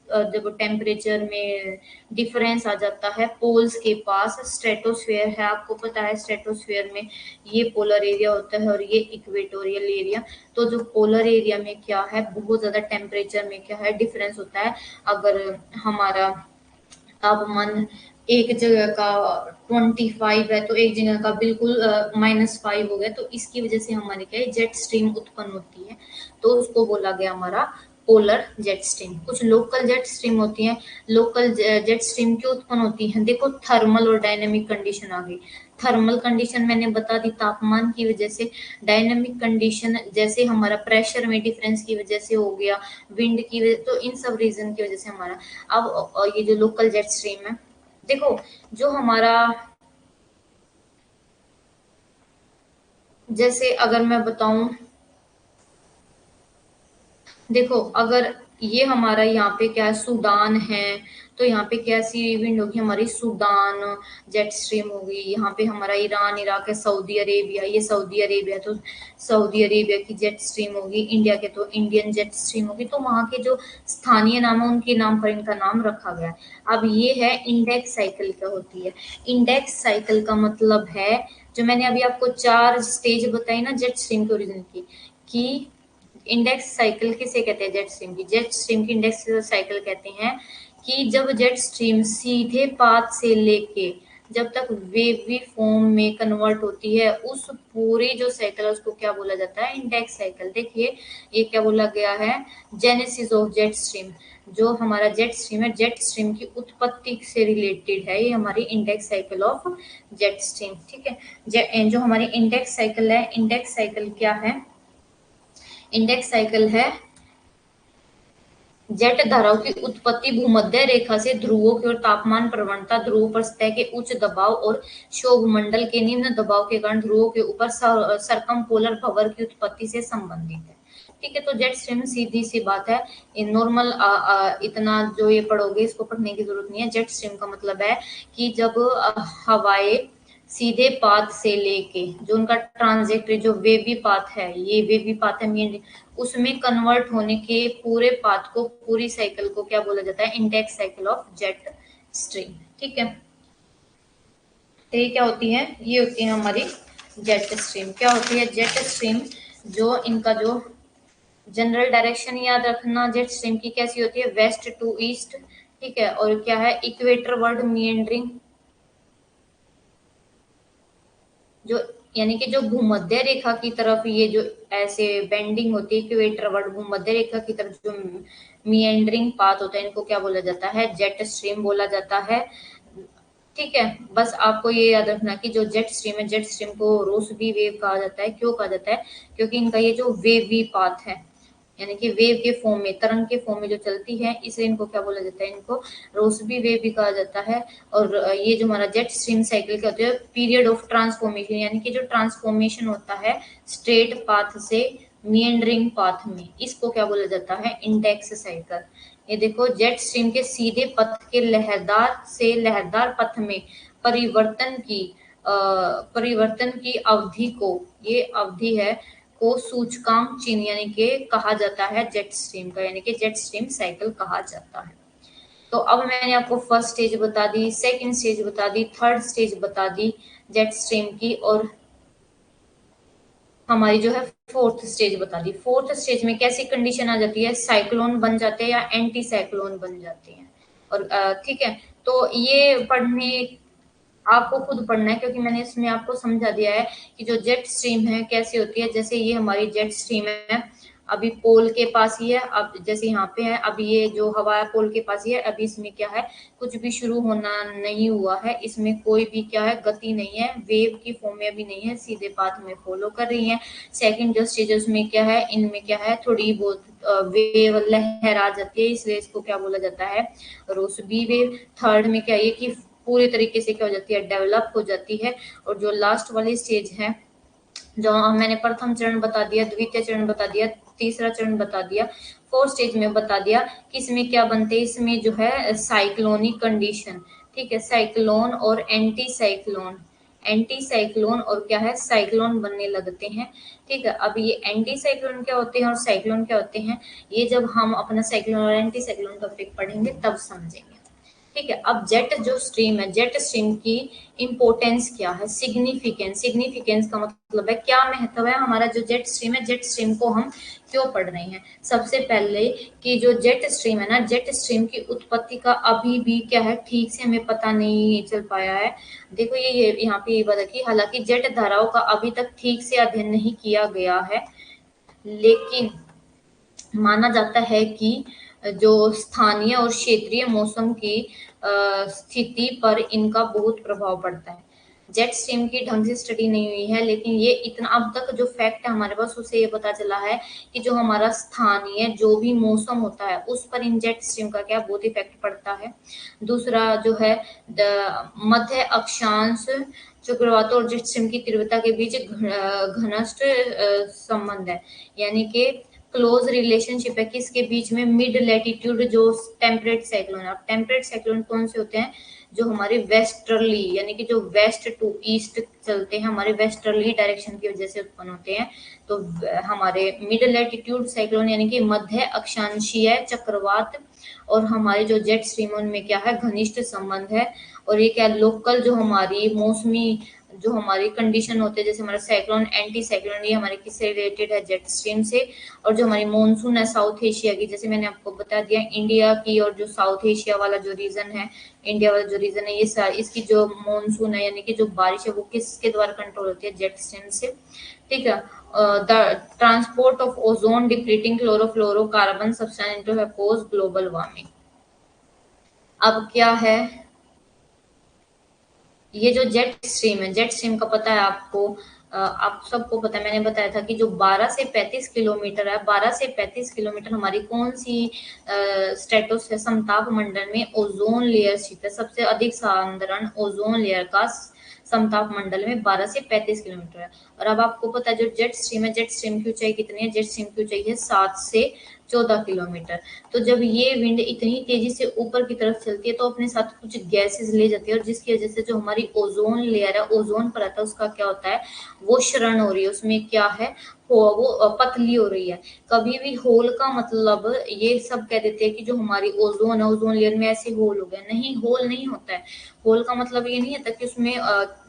जब टेम्परेचर में डिफरेंस आ जाता है पोल्स के पास, स्ट्रेटोस्फेयर है, आपको पता है स्ट्रेटोस्फेयर में ये पोलर एरिया होता है और ये इक्वेटोरियल एरिया, तो जो पोलर एरिया में क्या है, बहुत ज्यादा टेम्परेचर में क्या है डिफरेंस होता है। अगर हमारा तापमान एक जगह का 25 है तो एक जगह का बिल्कुल -5 हो गया, तो इसकी वजह से हमारे क्या है जेट स्ट्रीम उत्पन्न होती है, तो उसको बोला गया हमारा पोलर जेट स्ट्रीम। कुछ लोकल जेट स्ट्रीम होती हैं। लोकल जेट स्ट्रीम क्यों उत्पन्न होती हैं, देखो थर्मल और डायनेमिक कंडीशन आ गई। थर्मल कंडीशन मैंने बता दी, तापमान की वजह से, डायनामिक कंडीशन जैसे हमारा प्रेशर में डिफरेंस की वजह से हो गया, विंड की वजह, तो इन सब रीजन की वजह से हमारा। अब ये जो लोकल जेट स्ट्रीम है, देखो जो हमारा, जैसे अगर मैं बताऊं, देखो अगर ये हमारा यहाँ पे क्या है, सूडान है, तो यहाँ पे क्या सी विंड होगी हमारी, सूडान जेट स्ट्रीम होगी। यहाँ पे हमारा ईरान, इराक है, सऊदी अरेबिया, ये सऊदी अरेबिया, तो सऊदी अरेबिया की जेट स्ट्रीम होगी। इंडिया के तो इंडियन जेट स्ट्रीम होगी। तो वहाँ के जो स्थानीय नाम है उनके नाम पर इनका नाम रखा गया है। अब ये है इंडेक्स साइकिल क्या होती है। इंडेक्स साइकिल का मतलब है, जो मैंने अभी आपको 4 स्टेज बताई ना जेट स्ट्रीम के ओरिजिन की, कि इंडेक्स साइकिल किसे कहते हैं, जेट स्ट्रीम की। जेट स्ट्रीम की इंडेक्स साइकिल कहते हैं कि जब जेट स्ट्रीम सीधे पाथ से लेके जब तक वेवी फॉर्म में कन्वर्ट होती है, उस पूरी जो साइकिल है उसको क्या बोला जाता है, इंडेक्स साइकिल। देखिए ये क्या बोला गया है, जेनेसिस ऑफ जेट स्ट्रीम। जो हमारा जेट स्ट्रीम है, जेट स्ट्रीम की उत्पत्ति से रिलेटेड है ये हमारी index cycle of jet stream. ठीक है, जो हमारी इंडेक्स साइकिल है, इंडेक्स साइकिल क्या है, इंडेक्स साइकिल है जेट धाराओं की उत्पत्ति भूमध्य रेखा से ध्रुवों की ओर तापमान प्रवणता, ध्रुव पर सतह के उच्च दबाव और क्षोभ मंडल के निम्न दबाव के कारण ध्रुवों के ऊपर सरकमपोलर भंवर की उत्पत्ति से संबंधित है। ठीक है, तो जेट स्ट्रीम सीधी सी बात है, नॉर्मल इतना जो ये पढ़ोगे इसको पढ़ने की जरूरत नहीं है। जेट स्ट्रीम का मतलब है कि जब हवाएं सीधे पाथ से लेके जो उनका ट्रांजेक्टरी, जो वेवी पाथ है, ये वेवी पाथ है मेन, उसमें कन्वर्ट होने के पूरे पाथ को, पूरी साइकिल को क्या बोला जाता है, index cycle of jet stream. ठीक है, तो ये क्या होती है, ये होती है हमारी जेट स्ट्रीम। क्या होती है जेट स्ट्रीम, जो इनका जो जनरल डायरेक्शन याद रखना जेट स्ट्रीम की कैसी होती है, वेस्ट टू ईस्ट। ठीक है, और क्या है, इक्वेटर वर्ड मीएंडरिंग, जो यानी कि जो भूमध्य रेखा की तरफ ये जो ऐसे बेंडिंग होती है, इक्वेटर वर्ड भूमध्य रेखा की तरफ जो मिएंडरिंग पाथ होता है, इनको क्या बोला जाता है, जेट स्ट्रीम बोला जाता है। ठीक है, बस आपको ये याद रखना कि जो जेट स्ट्रीम है, जेट स्ट्रीम को रोसबी वेव कहा जाता है। क्यों कहा जाता है, क्योंकि इनका ये जो वेवी पाथ है, यानी कि वेव के फॉर्म में, तरंग के फॉर्म में जो चलती है, इसलिए इनको क्या बोला जाता है, इनको रोसबी वेव भी कहा जाता है। और ये जो हमारा जेट स्ट्रीम साइकिल क्या होता है, पीरियड ऑफ ट्रांसफॉर्मेशन, यानी कि जो ट्रांसफॉर्मेशन होता है स्ट्रेट पाथ से मिएंडरिंग पाथ में, इसको क्या बोला जाता है, इंडेक्स साइकिल। ये देखो जेट स्ट्रीम के सीधे पथ के लहरदार से लहरदार पथ में परिवर्तन की परिवर्तन की अवधि को, ये अवधि है, को सूचकांक चिन्ह यानी कि कहा जाता है जेट स्ट्रीम का, यानी कि जेट स्ट्रीम साइकिल कहा जाता है। तो अब मैंने आपको फर्स्ट स्टेज बता दी, सेकंड स्टेज बता दी, थर्ड स्टेज बता दी जेट स्ट्रीम की, और हमारी जो है फोर्थ स्टेज बता दी। फोर्थ स्टेज में कैसी कंडीशन आ जाती है, साइक्लोन बन जाते हैं या एंटी साइक्लोन बन जाते हैं। और ठीक है, तो ये पढ़ने आपको खुद पढ़ना है, क्योंकि मैंने इसमें आपको समझा दिया है कि जो जेट स्ट्रीम है कैसी होती है। जैसे ये हमारी जेट स्ट्रीम है, अभी पोल के पास ही है, अब जैसे यहाँ पे है, अब ये जो हवा है पोल के पास ही है, अभी इसमें क्या है, कुछ भी शुरू होना नहीं हुआ है, इसमें कोई भी क्या है, गति नहीं है, वेव की फॉर्म में अभी नहीं है, सीधे पाथ में फॉलो कर रही है। सेकंड जो स्टेज उसमें क्या है, इनमें क्या है, थोड़ी बहुत वेव लहर आ जाती है, इसलिए इसको क्या बोला जाता है, रोसबी वेव। थर्ड में क्या है कि पूरी तरीके से क्या हो जाती है, डेवलप हो जाती है। और जो लास्ट वाली स्टेज है, जो मैंने प्रथम चरण बता दिया, द्वितीय चरण बता दिया, तीसरा चरण बता दिया, फोर्थ स्टेज में बता दिया कि इसमें क्या बनते हैं, इसमें जो है साइक्लोनिक कंडीशन। ठीक है, साइक्लोन और एंटी साइक्लोन, एंटी साइक्लोन और क्या है, साइक्लोन बनने लगते हैं। ठीक है, अब ये एंटी साइक्लोन क्या होते हैं और साइक्लोन क्या होते हैं, ये जब हम अपना साइक्लोन और एंटी साइक्लोन टॉपिक पढ़ेंगे तब समझेंगे। ठीक है, अब जेट जो स्ट्रीम है, जेट स्ट्रीम की इंपोर्टेंस क्या है, सिग्निफिकेंस, सिग्निफिकेंस का मतलब है क्या महत्व है हमारा जो जेट स्ट्रीम है, जेट स्ट्रीम को हम क्यों पढ़ रहे हैं। सबसे पहले कि जो जेट स्ट्रीम है ना, जेट स्ट्रीम की उत्पत्ति का अभी भी क्या है, ठीक से हमें पता नहीं चल पाया है। देखो ये यहाँ पे ये बात है कि हालांकि जेट धाराओं का अभी तक ठीक से अध्ययन नहीं किया गया है, लेकिन माना जाता है कि जो स्थानीय और क्षेत्रीय मौसम की स्थिति पर इनका बहुत प्रभाव पड़ता है। जेट स्ट्रीम की ढंग से स्टडी नहीं हुई है, लेकिन ये इतना अब तक जो फैक्ट है हमारे पास उससे ये पता चला है कि जो हमारा स्थानीय जो भी मौसम होता है उस पर इन जेट स्ट्रीम का क्या बहुत इफेक्ट पड़ता है। दूसरा जो है मध्य अक्षांश चक्रवात और जेट स्ट्रीम की तीव्रता के बीच घनिष्ठ संबंध है, यानी कि क्लोज रिलेशनशिप है किसके बीच में, मिड लैटिट्यूड जो टेम्परेट साइक्लोन है। अब टेम्परेट साइक्लोन कौन से होते हैं, जो हमारे वेस्टर्ली यानी कि जो वेस्ट टू ईस्ट चलते हैं, हमारे वेस्टर्ली डायरेक्शन की वजह से उत्पन्न होते हैं। तो हमारे मिड लैटिट्यूड साइक्लोन यानी कि मध्य अक्षांशीय चक्रवात और हमारे जो जेट स्ट्रीम उनमें क्या है, घनिष्ठ संबंध है। और ये क्या, लोकल जो हमारी मौसमी जो हमारी कंडीशन होते हैं, जैसे हमारा साइक्लोन एंटी साइक्लोन, ये हमारे किससे रिलेटेड है, जेट स्ट्रीम से। और जो हमारी मानसून है साउथ एशिया की, जैसे मैंने आपको बता दिया इंडिया की और जो साउथ एशिया वाला जो रीजन है, इंडिया वाला जो रीजन है, ये इसकी जो मानसून है यानी कि जो बारिश है वो किसके द्वारा कंट्रोल होती है, जेट स्ट्रीम से। ठीक है। The transport of ozone depleting chlorofluorocarbon substance into have global warming. अब क्या है, ये जो जेट स्ट्रीम है, जेट स्ट्रीम का पता है आपको, आप सबको पता है, मैंने बताया था कि जो 12 से 35 किलोमीटर है, 12 से 35 किलोमीटर हमारी कौन सी स्टेटोस है, समताप मंडल में ओजोन लेयर स्थित है। सबसे अधिक साधारण ओजोन लेयर का समताप मंडल में 12 से 35 किलोमीटर है। और अब आपको पता है जो जेट स्ट्रीम है, जेट स्ट्रीम की ऊंचाई कितनी है, जेट स्ट्रीम की ऊंचाई है 7 से 14 किलोमीटर। तो जब ये विंड इतनी तेजी से ऊपर की तरफ चलती है तो अपने साथ कुछ गैसेस ले जाती है, और जिसकी वजह से जो हमारी ओजोन लेयर है, ओजोन परत है, उसका क्या होता है, वो क्षरण हो रही है, उसमें क्या है, वो पतली हो रही है। कभी भी होल का मतलब, ये सब कह देते हैं कि जो हमारी ओजोन है, ओजोन लेयर में ऐसे होल हो गए, नहीं, होल नहीं होता है। होल का मतलब ये नहीं होता कि उसमें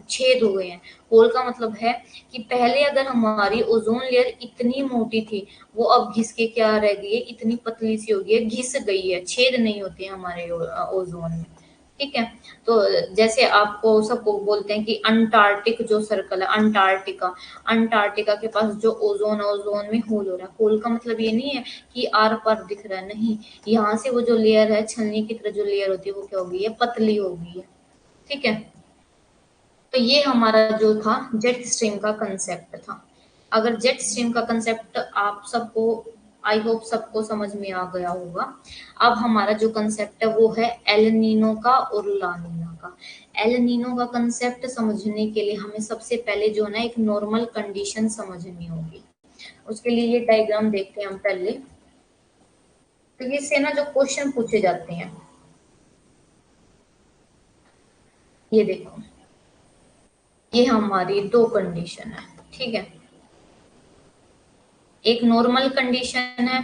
छेद हो गए हैं। होल का मतलब है कि पहले अगर हमारी ओजोन लेयर इतनी मोटी थी, वो अब घिस के क्या रह गई है, इतनी पतली सी हो गई है, घिस गई है, छेद नहीं होते हैं हमारे ओजोन में। ठीक है। तो जैसे आपको सबको बोलते हैं कि अंटार्कटिक जो सर्कल है, अंटार्कटिका, अंटार्कटिका के पास जो ओजोन है, ओजोन में होल हो रहा है। होल का मतलब ये नहीं है कि आर पार दिख रहा है, नहीं, यहाँ से वो जो लेयर है, छलनी की तरह जो लेयर होती है, वो क्या हो गई है, पतली हो गई है। ठीक है। तो ये हमारा जो था जेट स्ट्रीम का कंसेप्ट था। अगर जेट स्ट्रीम का कंसेप्ट आप सबको, आई होप सबको समझ में आ गया होगा। अब हमारा जो कंसेप्ट है वो है एल नीनो का और ला नीना का। एल नीनो का कंसेप्ट समझने के लिए हमें सबसे पहले जो है ना एक नॉर्मल कंडीशन समझनी होगी। उसके लिए ये डायग्राम देखते हैं हम पहले। तो इससे ना जो क्वेश्चन पूछे जाते हैं, ये देखो, ये हमारी दो कंडीशन है। ठीक है। एक नॉर्मल कंडीशन है।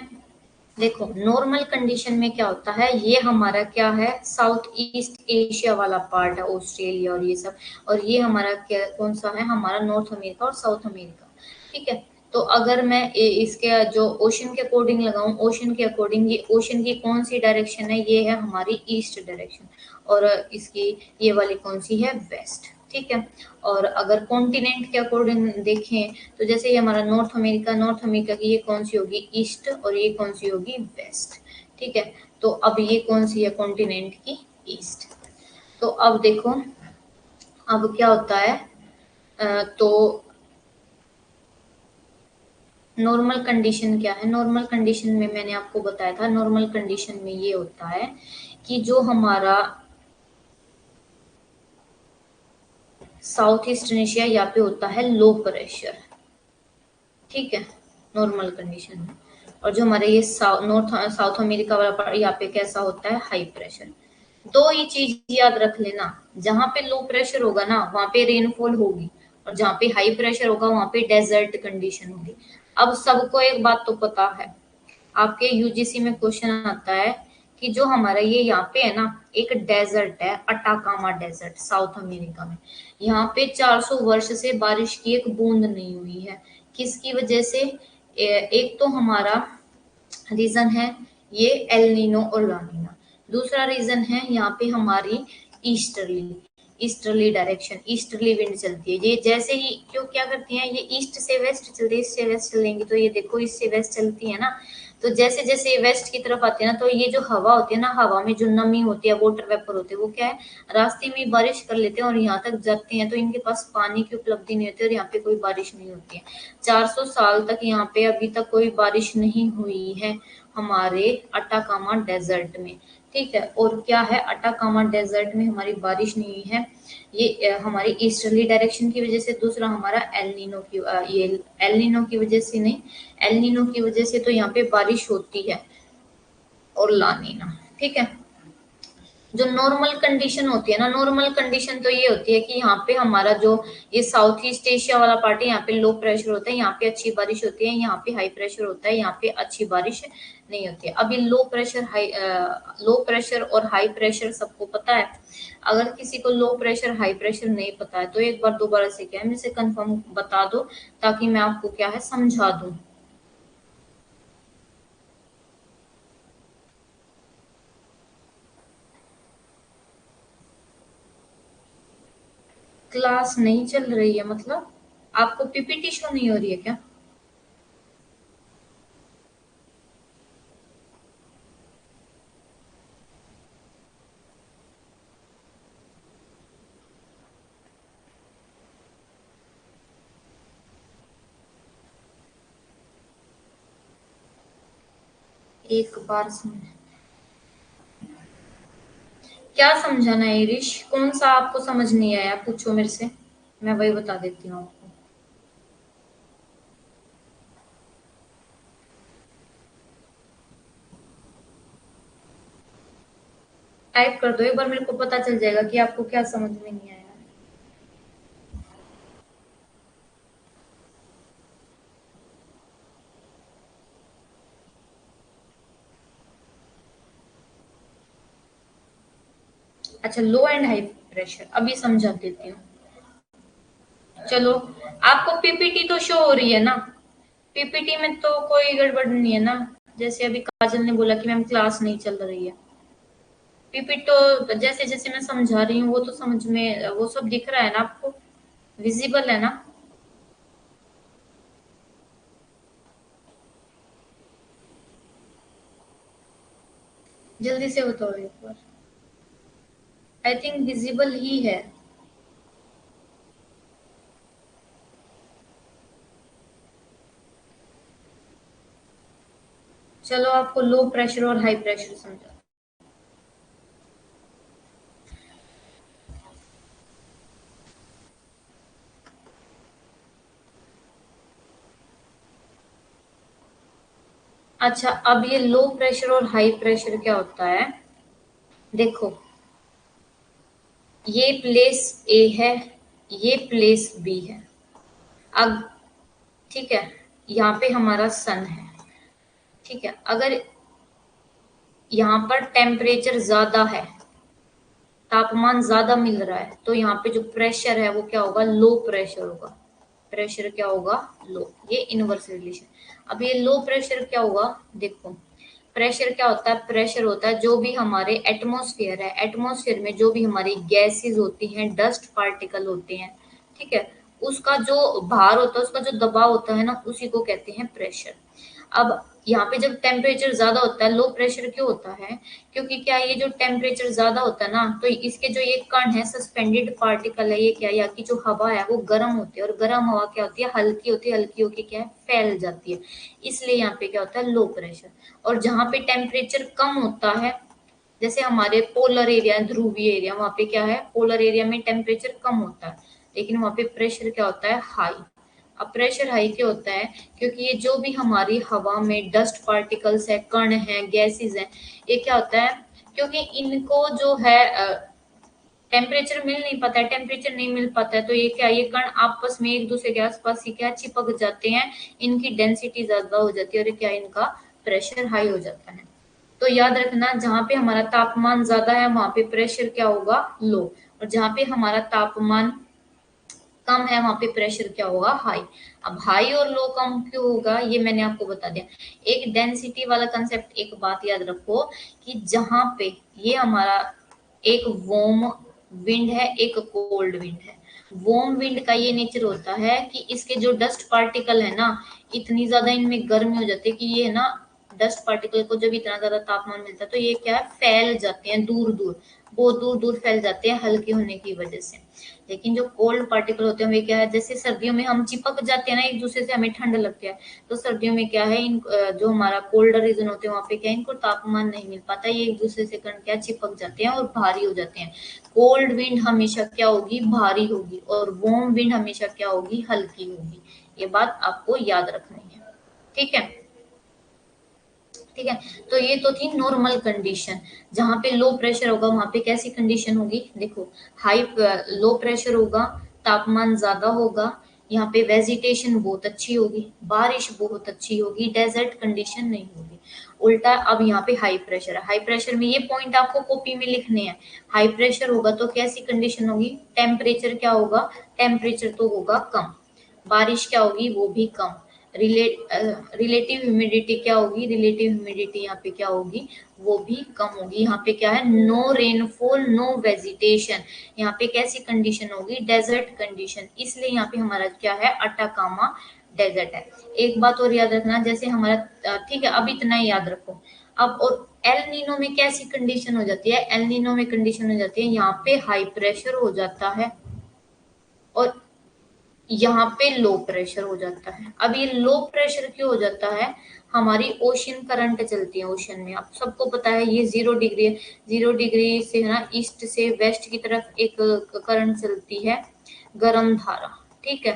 देखो नॉर्मल कंडीशन में क्या होता है, ये हमारा क्या है, साउथ ईस्ट एशिया वाला पार्ट है, ऑस्ट्रेलिया और ये सब। और ये हमारा क्या, कौन सा है, हमारा नॉर्थ अमेरिका और साउथ अमेरिका। ठीक है। तो अगर मैं इसके जो ओशन के अकॉर्डिंग लगाऊं, ओशन के अकॉर्डिंग, ये ओशन की कौन सी डायरेक्शन है, ये है हमारी ईस्ट डायरेक्शन। और इसकी ये वाली कौन सी है, वेस्ट। ठीक है। और अगर कॉन्टिनेंट के अकॉर्डिंग देखें, तो जैसे ये हमारा नॉर्थ अमेरिका, नॉर्थ अमेरिका की ये कौन सी होगी, ईस्ट, और ये कौन सी होगी, वेस्ट। ठीक है। तो अब ये कौन सी है, कॉन्टिनेंट की ईस्ट। तो अब देखो, अब क्या होता है, तो नॉर्मल कंडीशन क्या है, नॉर्मल कंडीशन में मैंने आपको बताया था, नॉर्मल कंडीशन में ये होता है कि जो हमारा साउथ ईस्ट एशिया यहाँ पे होता है लो प्रेशर। ठीक है, नॉर्मल कंडीशन में। और जो हमारे ये साउथ अमेरिका वाला यहाँ पे कैसा होता है, हाई प्रेशर। दो ही चीज याद रख लेना, जहां पे लो प्रेशर होगा ना वहां पे रेनफॉल होगी, और जहां पे हाई प्रेशर होगा वहां पे डेजर्ट कंडीशन होगी। अब सबको एक बात तो पता है, आपके यूजीसी में क्वेश्चन आता है कि जो हमारा ये यहाँ पे है ना, एक डेजर्ट है, अटाकामा डेजर्ट, साउथ अमेरिका में। यहाँ पे 400 वर्ष से बारिश की एक बूंद नहीं हुई है। किसकी वजह से, एक तो हमारा रीजन है ये एल नीनो और ला नीना। दूसरा रीजन है यहाँ पे हमारी easterly, easterly direction, easterly wind चलती है। ये जैसे ही क्यों क्या करती है, ये ईस्ट से वेस्ट चलती है, ईस्ट से वेस्ट चलेंगी, तो ये देखो ईस्ट से वेस्ट चलती है ना, तो जैसे जैसे वेस्ट की तरफ आती है ना, तो ये जो हवा होती है ना, हवा में जो नमी होती है, वाटर वेपर होते हैं, वो क्या है, रास्ते में बारिश कर लेते हैं और यहाँ तक जाते हैं, तो इनके पास पानी की उपलब्धि नहीं होती और यहाँ पे कोई बारिश नहीं होती है। 400 साल तक यहाँ पे अभी तक कोई बारिश नहीं हुई है हमारे अटाकामा डेजर्ट में। ठीक है, और क्या है, अटाकामा डेजर्ट में हमारी बारिश नहीं हुई है, ये हमारी ईस्टर्ली डायरेक्शन की वजह से। दूसरा हमारा ये एल नीनो की वजह से नहीं, एल नीनो की वजह से तो यहाँ पे बारिश होती है, और ला नीना। ठीक है, जो नॉर्मल कंडीशन होती है ना, नॉर्मल कंडीशन तो ये होती है कि यहाँ पे हमारा जो ये साउथ ईस्ट एशिया वाला पार्ट है, यहाँ पे लो प्रेशर होता है, यहाँ पे अच्छी बारिश होती है, यहाँ पे हाई प्रेशर होता है, यहाँ पे अच्छी बारिश नहीं होती है। अभी लो प्रेशर और हाई प्रेशर सबको पता है। अगर किसी को लो प्रेशर हाई प्रेशर नहीं पता है, तो एक बार दोबारा से क्या है, मुझे कंफर्म बता दो, ताकि मैं आपको क्या है समझा दूं। क्लास नहीं चल रही है मतलब? आपको पीपीटी शो नहीं हो रही है क्या? एक बार समझ, क्या समझाना है ईरिश, कौन सा आपको समझ नहीं आया, पूछो मेरे से, मैं वही बता देती हूँ आपको। टाइप कर दो एक बार, मेरे को पता चल जाएगा कि आपको क्या समझ में नहीं आया। अच्छा, लो एंड हाई प्रेशर अभी समझा देती हूँ। चलो, आपको पीपीटी तो शो हो रही है ना? पीपीटी में तो कोई गड़बड़ नहीं है ना? जैसे अभी काजल ने बोला कि मैम क्लास नहीं चल रही है, पीपीटी तो जैसे जैसे मैं समझा रही हूँ वो तो समझ में, वो सब दिख रहा है ना आपको, विजिबल है ना? जल्दी से बताओ एक बार। आई थिंक विजिबल ही है। चलो, आपको लो प्रेशर और हाई प्रेशर समझा। अच्छा, अब ये लो प्रेशर और हाई प्रेशर क्या होता है, देखो, ये प्लेस ए है, ये प्लेस बी है। अब ठीक है, यहाँ पे हमारा सन है। ठीक है, अगर यहाँ पर टेम्परेचर ज्यादा है, तापमान ज्यादा मिल रहा है, तो यहाँ पे जो प्रेशर है वो क्या होगा, लो प्रेशर होगा। प्रेशर क्या होगा, लो, ये इनवर्स रिलेशन। अब ये लो प्रेशर क्या होगा, देखो, प्रेशर क्या होता है, प्रेशर होता है जो भी हमारे एटमॉस्फेयर है, एटमॉस्फेयर में जो भी हमारी गैसेस होती हैं, डस्ट पार्टिकल होते हैं, ठीक है, उसका जो भार होता है, उसका जो दबाव होता है ना, उसी को कहते हैं प्रेशर। अब यहाँ पे जब टेम्परेचर ज्यादा होता है, लो प्रेशर क्यों होता है, क्योंकि क्या, ये जो टेम्परेचर ज्यादा होता है ना, तो इसके जो ये कण है, सस्पेंडेड पार्टिकल है, ये क्या, यहाँ की जो हवा है वो गर्म होती है, और गर्म हवा क्या होती है, हल्की होती है, हल्की होके क्या है, फैल जाती है, इसलिए यहाँ पे क्या होता है, लो प्रेशर। और जहाँ पे टेम्परेचर कम होता है, जैसे हमारे पोलर एरिया, ध्रुवीय एरिया, वहां पे क्या है, पोलर एरिया में टेम्परेचर कम होता है, लेकिन वहां पे प्रेशर क्या होता है, हाई। अब प्रेशर हाई क्यों होता है, क्योंकि ये जो भी हमारी हवा में डस्ट पार्टिकल्स है, कण है, गैसेस है, ये क्या होता है, क्योंकि इनको जो है टेम्परेचर मिल नहीं पाता है, टेम्परेचर नहीं मिल पाता है, तो ये क्या, ये कण आपस में एक दूसरे के आसपास ही क्या, चिपक जाते हैं, इनकी डेंसिटी ज्यादा हो जाती है, और क्या, इनका प्रेशर हाई हो जाता है। तो याद रखना, जहां पे हमारा तापमान ज्यादा है, वहां पे प्रेशर क्या होगा, लो, और जहां पे हमारा तापमान कम है, वहां पे प्रेशर क्या होगा, हाई। अब हाई और लो कम क्यों होगा, ये मैंने आपको बता दिया। एक डेंसिटी वाला कंसेप्ट, एक बात याद रखो, कि जहां पे ये हमारा एक वार्म विंड है, एक कोल्ड विंड है। वार्म विंड का ये नेचर होता है कि इसके जो डस्ट पार्टिकल है ना, इतनी ज्यादा इनमें गर्मी हो जाती है कि ये ना डस्ट पार्टिकल को जब इतना ज्यादा तापमान मिलता है तो ये क्या है, फैल जाते हैं दूर दूर, बहुत दूर दूर फैल जाते हैं हल्के होने की वजह से। लेकिन जो कोल्ड पार्टिकल होते हैं वे क्या है, जैसे सर्दियों में हम चिपक जाते हैं ना एक दूसरे से, हमें ठंड लगती है, तो सर्दियों में क्या है, इन जो हमारा कोल्डर रीजन होते हैं वहां पे क्या है, इनको तापमान नहीं मिल पाता, ये एक दूसरे से कण क्या चिपक जाते हैं और भारी हो जाते हैं। कोल्ड विंड हमेशा क्या होगी, भारी होगी, और वार्म विंड हमेशा क्या होगी, हल्की होगी। ये बात आपको याद रखनी है, ठीक है। ठीक है, तो ये तो थी नॉर्मल कंडीशन। जहां पे लो प्रेशर होगा वहां पे कैसी कंडीशन होगी, देखो, हाई लो प्रेशर होगा, तापमान ज्यादा होगा, यहाँ पे वेजिटेशन बहुत अच्छी होगी, बारिश बहुत अच्छी होगी, डेजर्ट कंडीशन नहीं होगी। उल्टा अब यहाँ पे हाई प्रेशर है, हाई प्रेशर में ये पॉइंट आपको कॉपी में लिखने हैं। हाई प्रेशर होगा तो कैसी कंडीशन होगी, टेम्परेचर क्या होगा, टेम्परेचर तो होगा कम, बारिश क्या होगी, वो भी कम, रिलेटिव ह्यूमिडिटी क्या होगी, रिलेटिव ह्यूमिडिटी यहाँ पे क्या होगी, वो भी कम होगी। यहाँ पे क्या है, नो रेनफॉल नो वेजिटेशन, यहाँ पे कैसी कंडीशन होगी, डेजर्ट कंडीशन, इसलिए यहाँ पे हमारा क्या है, अटाकामा डेजर्ट है। एक बात और याद रखना, जैसे हमारा ठीक है, अब इतना ही याद रखो। अब और एल नीनो में कैसी कंडीशन हो जाती है, एल नीनो में कंडीशन हो जाती है, यहाँ पे हाई प्रेशर हो जाता है और यहाँ पे लो प्रेशर हो जाता है। अब ये लो प्रेशर क्यों हो जाता है, हमारी ओशन करंट चलती है, ओशन में आप सबको पता है ये 0 डिग्री है, 0 डिग्री से है ना ईस्ट से वेस्ट की तरफ एक करंट चलती है, गर्म धारा, ठीक है।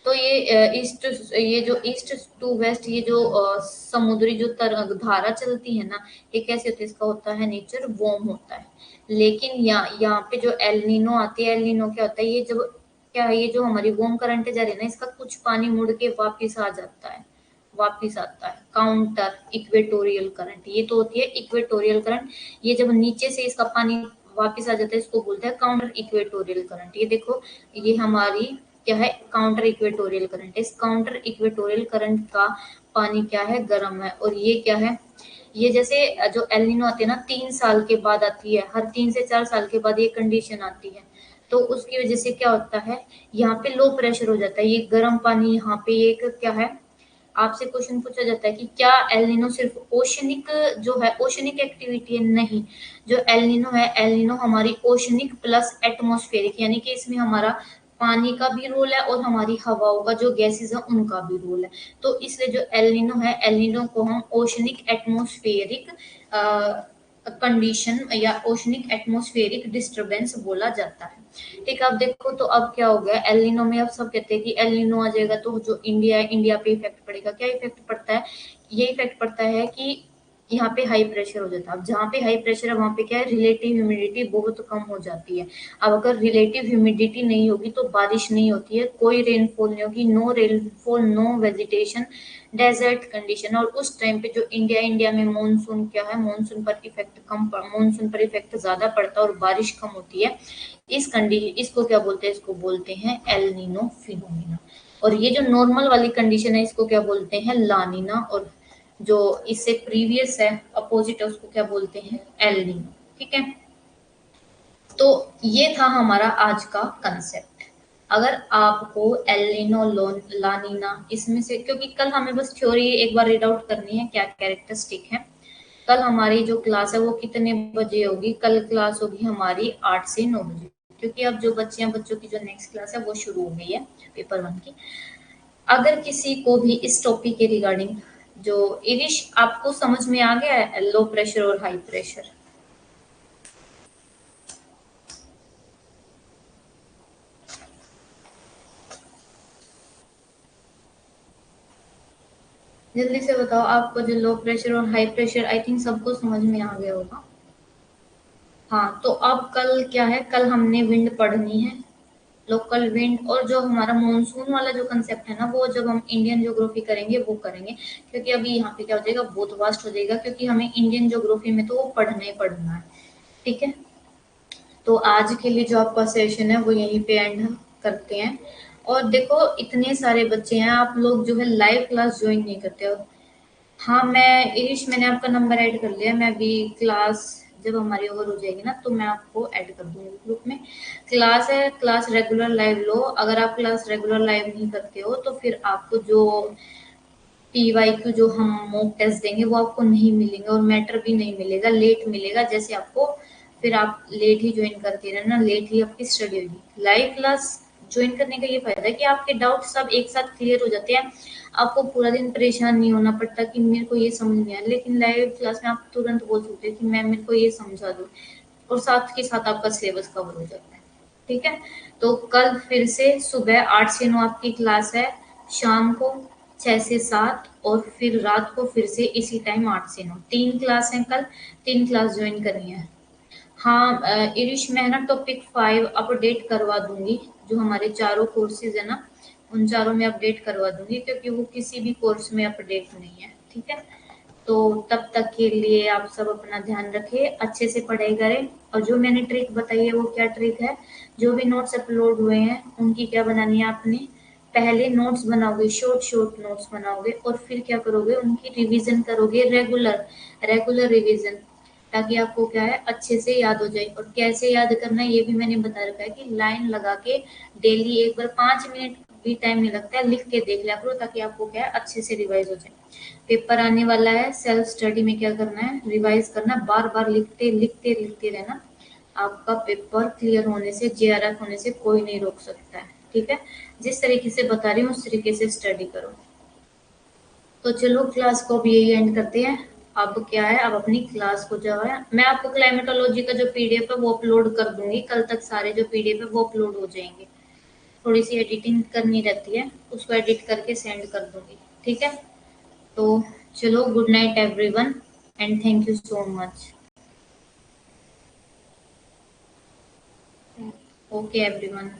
तो ये जो ईस्ट टू वेस्ट, ये जो समुद्री जो धारा चलती है ना, ये कैसे होती है, इसका होता है नेचर वार्म होता है। लेकिन यहाँ पे जो एल नीनो आती है, एल नीनो क्या होता है, ये जब क्या है, ये जो हमारी वार्म करंट जा रही है ना, इसका कुछ पानी मुड़ के वापिस आ जाता है, वापिस आता है, काउंटर इक्वेटोरियल करंट, ये तो होती है इक्वेटोरियल करंट। ये जब नीचे से इसका पानी वापिस आ जाता है, इसको बोलते हैं काउंटर इक्वेटोरियल करंट। ये देखो, ये हमारी क्या है, काउंटर इक्वेटोरियल करंट। इस काउंटर इक्वेटोरियल करंट का पानी क्या है, गर्म है, और ये क्या है, ये जैसे जो एल नीनो आती है ना 3 साल के बाद आती है, हर 3 से 4 साल के बाद ये कंडीशन आती है। तो उसकी वजह से क्या होता है, यहाँ पे लो प्रेशर हो जाता है, ये गर्म पानी यहाँ पे एक क्या है, आपसे क्वेश्चन पूछा जाता है कि क्या एल नीनो सिर्फ ओशनिक जो है, ओशनिक एक्टिविटी है, नहीं। जो एल नीनो है, एल नीनो हमारी ओशनिक प्लस एटमॉस्फेरिक, यानी कि इसमें हमारा पानी का भी रोल है और हमारी हवाओं का जो गैसेस है उनका भी रोल है। तो इसलिए जो एल नीनो है, एल नीनो को हम ओशनिक एटमॉस्फेरिक कंडीशन या ओशनिक एटमॉस्फेरिक डिस्टरबेंस बोला जाता है। ठीक है, अब देखो, तो अब क्या हो गया, एल नीनो में अब सब कहते हैं कि एल नीनो आ जाएगा तो जो इंडिया है, इंडिया पे इफेक्ट पड़ेगा। क्या इफेक्ट पड़ता है, ये इफेक्ट पड़ता है कि यहाँ पे हाई प्रेशर हो जाता है। अब जहाँ पे हाई प्रेशर है वहां पे क्या है, रिलेटिव ह्यूमिडिटी बहुत कम हो जाती है। अब अगर रिलेटिव ह्यूमिडिटी नहीं होगी तो बारिश नहीं होती है, कोई रेनफॉल नहीं होगी, no rainfall no vegetation, desert condition. और उस टाइम पे जो इंडिया में मानसून क्या है, मानसून पर इफेक्ट कम, मानसून पर इफेक्ट ज्यादा पड़ता है और बारिश कम होती है। इस कंडीशन, इसको क्या बोलते हैं, इसको बोलते हैं एल नीनो फिनोमिना। और ये जो नॉर्मल वाली कंडीशन है इसको क्या बोलते हैं, लानिना। और जो इससे प्रीवियस है, अपोजिट है, उसको क्या बोलते हैं, एल नीनो। ठीक है, तो ये था हमारा आज का कंसेप्ट। अगर आपको एल नीनो लानिना इसमें से, क्योंकि कल हमें बस थ्योरी एक बार रीड आउट करनी है क्या कैरेक्टरिस्टिक है। कल हमारी जो क्लास है वो कितने बजे होगी, कल क्लास होगी हमारी 8 से 9 बजे, क्योंकि अब जो बच्चे हैं, बच्चों की जो नेक्स्ट क्लास है वो शुरू हो गई है, पेपर 1 की। अगर किसी को भी इस टॉपिक के रिगार्डिंग, जो इरिश आपको समझ में आ गया है, लो प्रेशर और हाई प्रेशर, जल्दी से बताओ, आपको जो लो प्रेशर और हाई प्रेशर आई थिंक सबको समझ में आ गया होगा। हाँ, तो अब कल क्या है, कल हमने विंड पढ़नी है, लोकल विंड, और जो हमारा मॉनसून वाला जो कंसेप्ट है ना, वो जब हम इंडियन ज्योग्राफी करेंगे वो करेंगे। क्योंकि अभी यहाँ पे क्या हो जाएगा, बहुत वास्ट हो जाएगा, क्योंकि हमें इंडियन ज्योग्राफी में तो वो पढ़ना ही पढ़ना है। ठीक है, तो आज के लिए जो आपका सेशन है वो यहीं पे एंड करते हैं। और देखो, इतने सारे बच्चे हैं, आप लोग जो है लाइव क्लास ज्वाइन नहीं करते हो। हाँ, मैं ईश, मैंने आपका नंबर ऐड कर लिया। मैं अभी क्लास जब हमारी ओवर हो जाएगी ना तो मैं आपको ऐड कर दूंगी ग्रुप में। क्लास है, क्लास रेगुलर लाइव लो। अगर आप क्लास रेगुलर लाइव नहीं करते हो तो फिर आपको जो PYQ जो हम मॉक टेस्ट देंगे वो आपको नहीं मिलेंगे, और मैटर भी नहीं मिलेगा, लेट मिलेगा। जैसे आपको फिर आप लेट ही ज्वाइन करते रहना, लेट ही आपकी स्टडी होगी। लाइव क्लास ज्वाइन करने का ये फायदा है कि आपके डाउट सब एक साथ क्लियर हो जाते हैं, आपको पूरा दिन परेशान नहीं होना पड़ता कि मेरे को ये समझ नहीं आया। लेकिन लाइव क्लास में आप तुरंत बोल सकते हो कि मैम मेरे को ये समझा दो, और साथ के साथ आपका सिलेबस कवर हो जाता है। ठीक है, तो कल फिर से सुबह 8 से 9 आपकी क्लास है, शाम को 6 से 7, और फिर रात को फिर से इसी टाइम 8 से 9। 3 क्लास हैं कल, 3 क्लास ज्वाइन करनी है। हाँ, इरिश मैं ना टॉपिक 5 अपडेट करवा दूंगी, जो हमारे चारों कोर्सेज है ना, उन चारों में अपडेट करवा दूंगी, क्योंकि वो किसी भी कोर्स में अपडेट नहीं है। ठीक है, तो तब तक के लिए आप सब अपना ध्यान रखें, अच्छे से पढ़ाई करें। और जो मैंने ट्रिक बताई है वो क्या ट्रिक है, जो भी नोट्स अपलोड हुए हैं उनकी क्या बनानी है आपने, पहले नोट्स बनाओगे, शॉर्ट शॉर्ट नोट्स बनाओगे, और फिर क्या करोगे, उनकी रिवीजन करोगे, रेगुलर रेगुलर रिवीजन, ताकि आपको क्या है अच्छे से याद हो जाए। और कैसे याद करना है ये भी मैंने बता रखा है कि लाइन लगा के डेली एक बार 5 मिनट भी टाइम नहीं लगता है, लिख के देख लिया करो, ताकि आपको क्या है अच्छे से रिवाइज हो जाए। पेपर आने वाला है, सेल्फ स्टडी में क्या करना है, रिवाइज करना, बार बार लिखते लिखते लिखते रहना। आपका पेपर क्लियर होने से, JRF होने से कोई नहीं रोक सकता है। ठीक है, जिस तरीके से बता रही हूँ उस तरीके से स्टडी करो। तो चलो क्लास को भी यही एंड करते हैं। अब क्या है, अब अपनी क्लास को जो है, मैं आपको क्लाइमेटोलॉजी का जो PDF है वो अपलोड कर दूंगी कल तक, सारे जो PDF है वो अपलोड हो जाएंगे। थोड़ी सी एडिटिंग करनी रहती है, उसको एडिट करके सेंड कर दूंगी। ठीक है, तो चलो, good night everyone, and thank you so much. Okay everyone.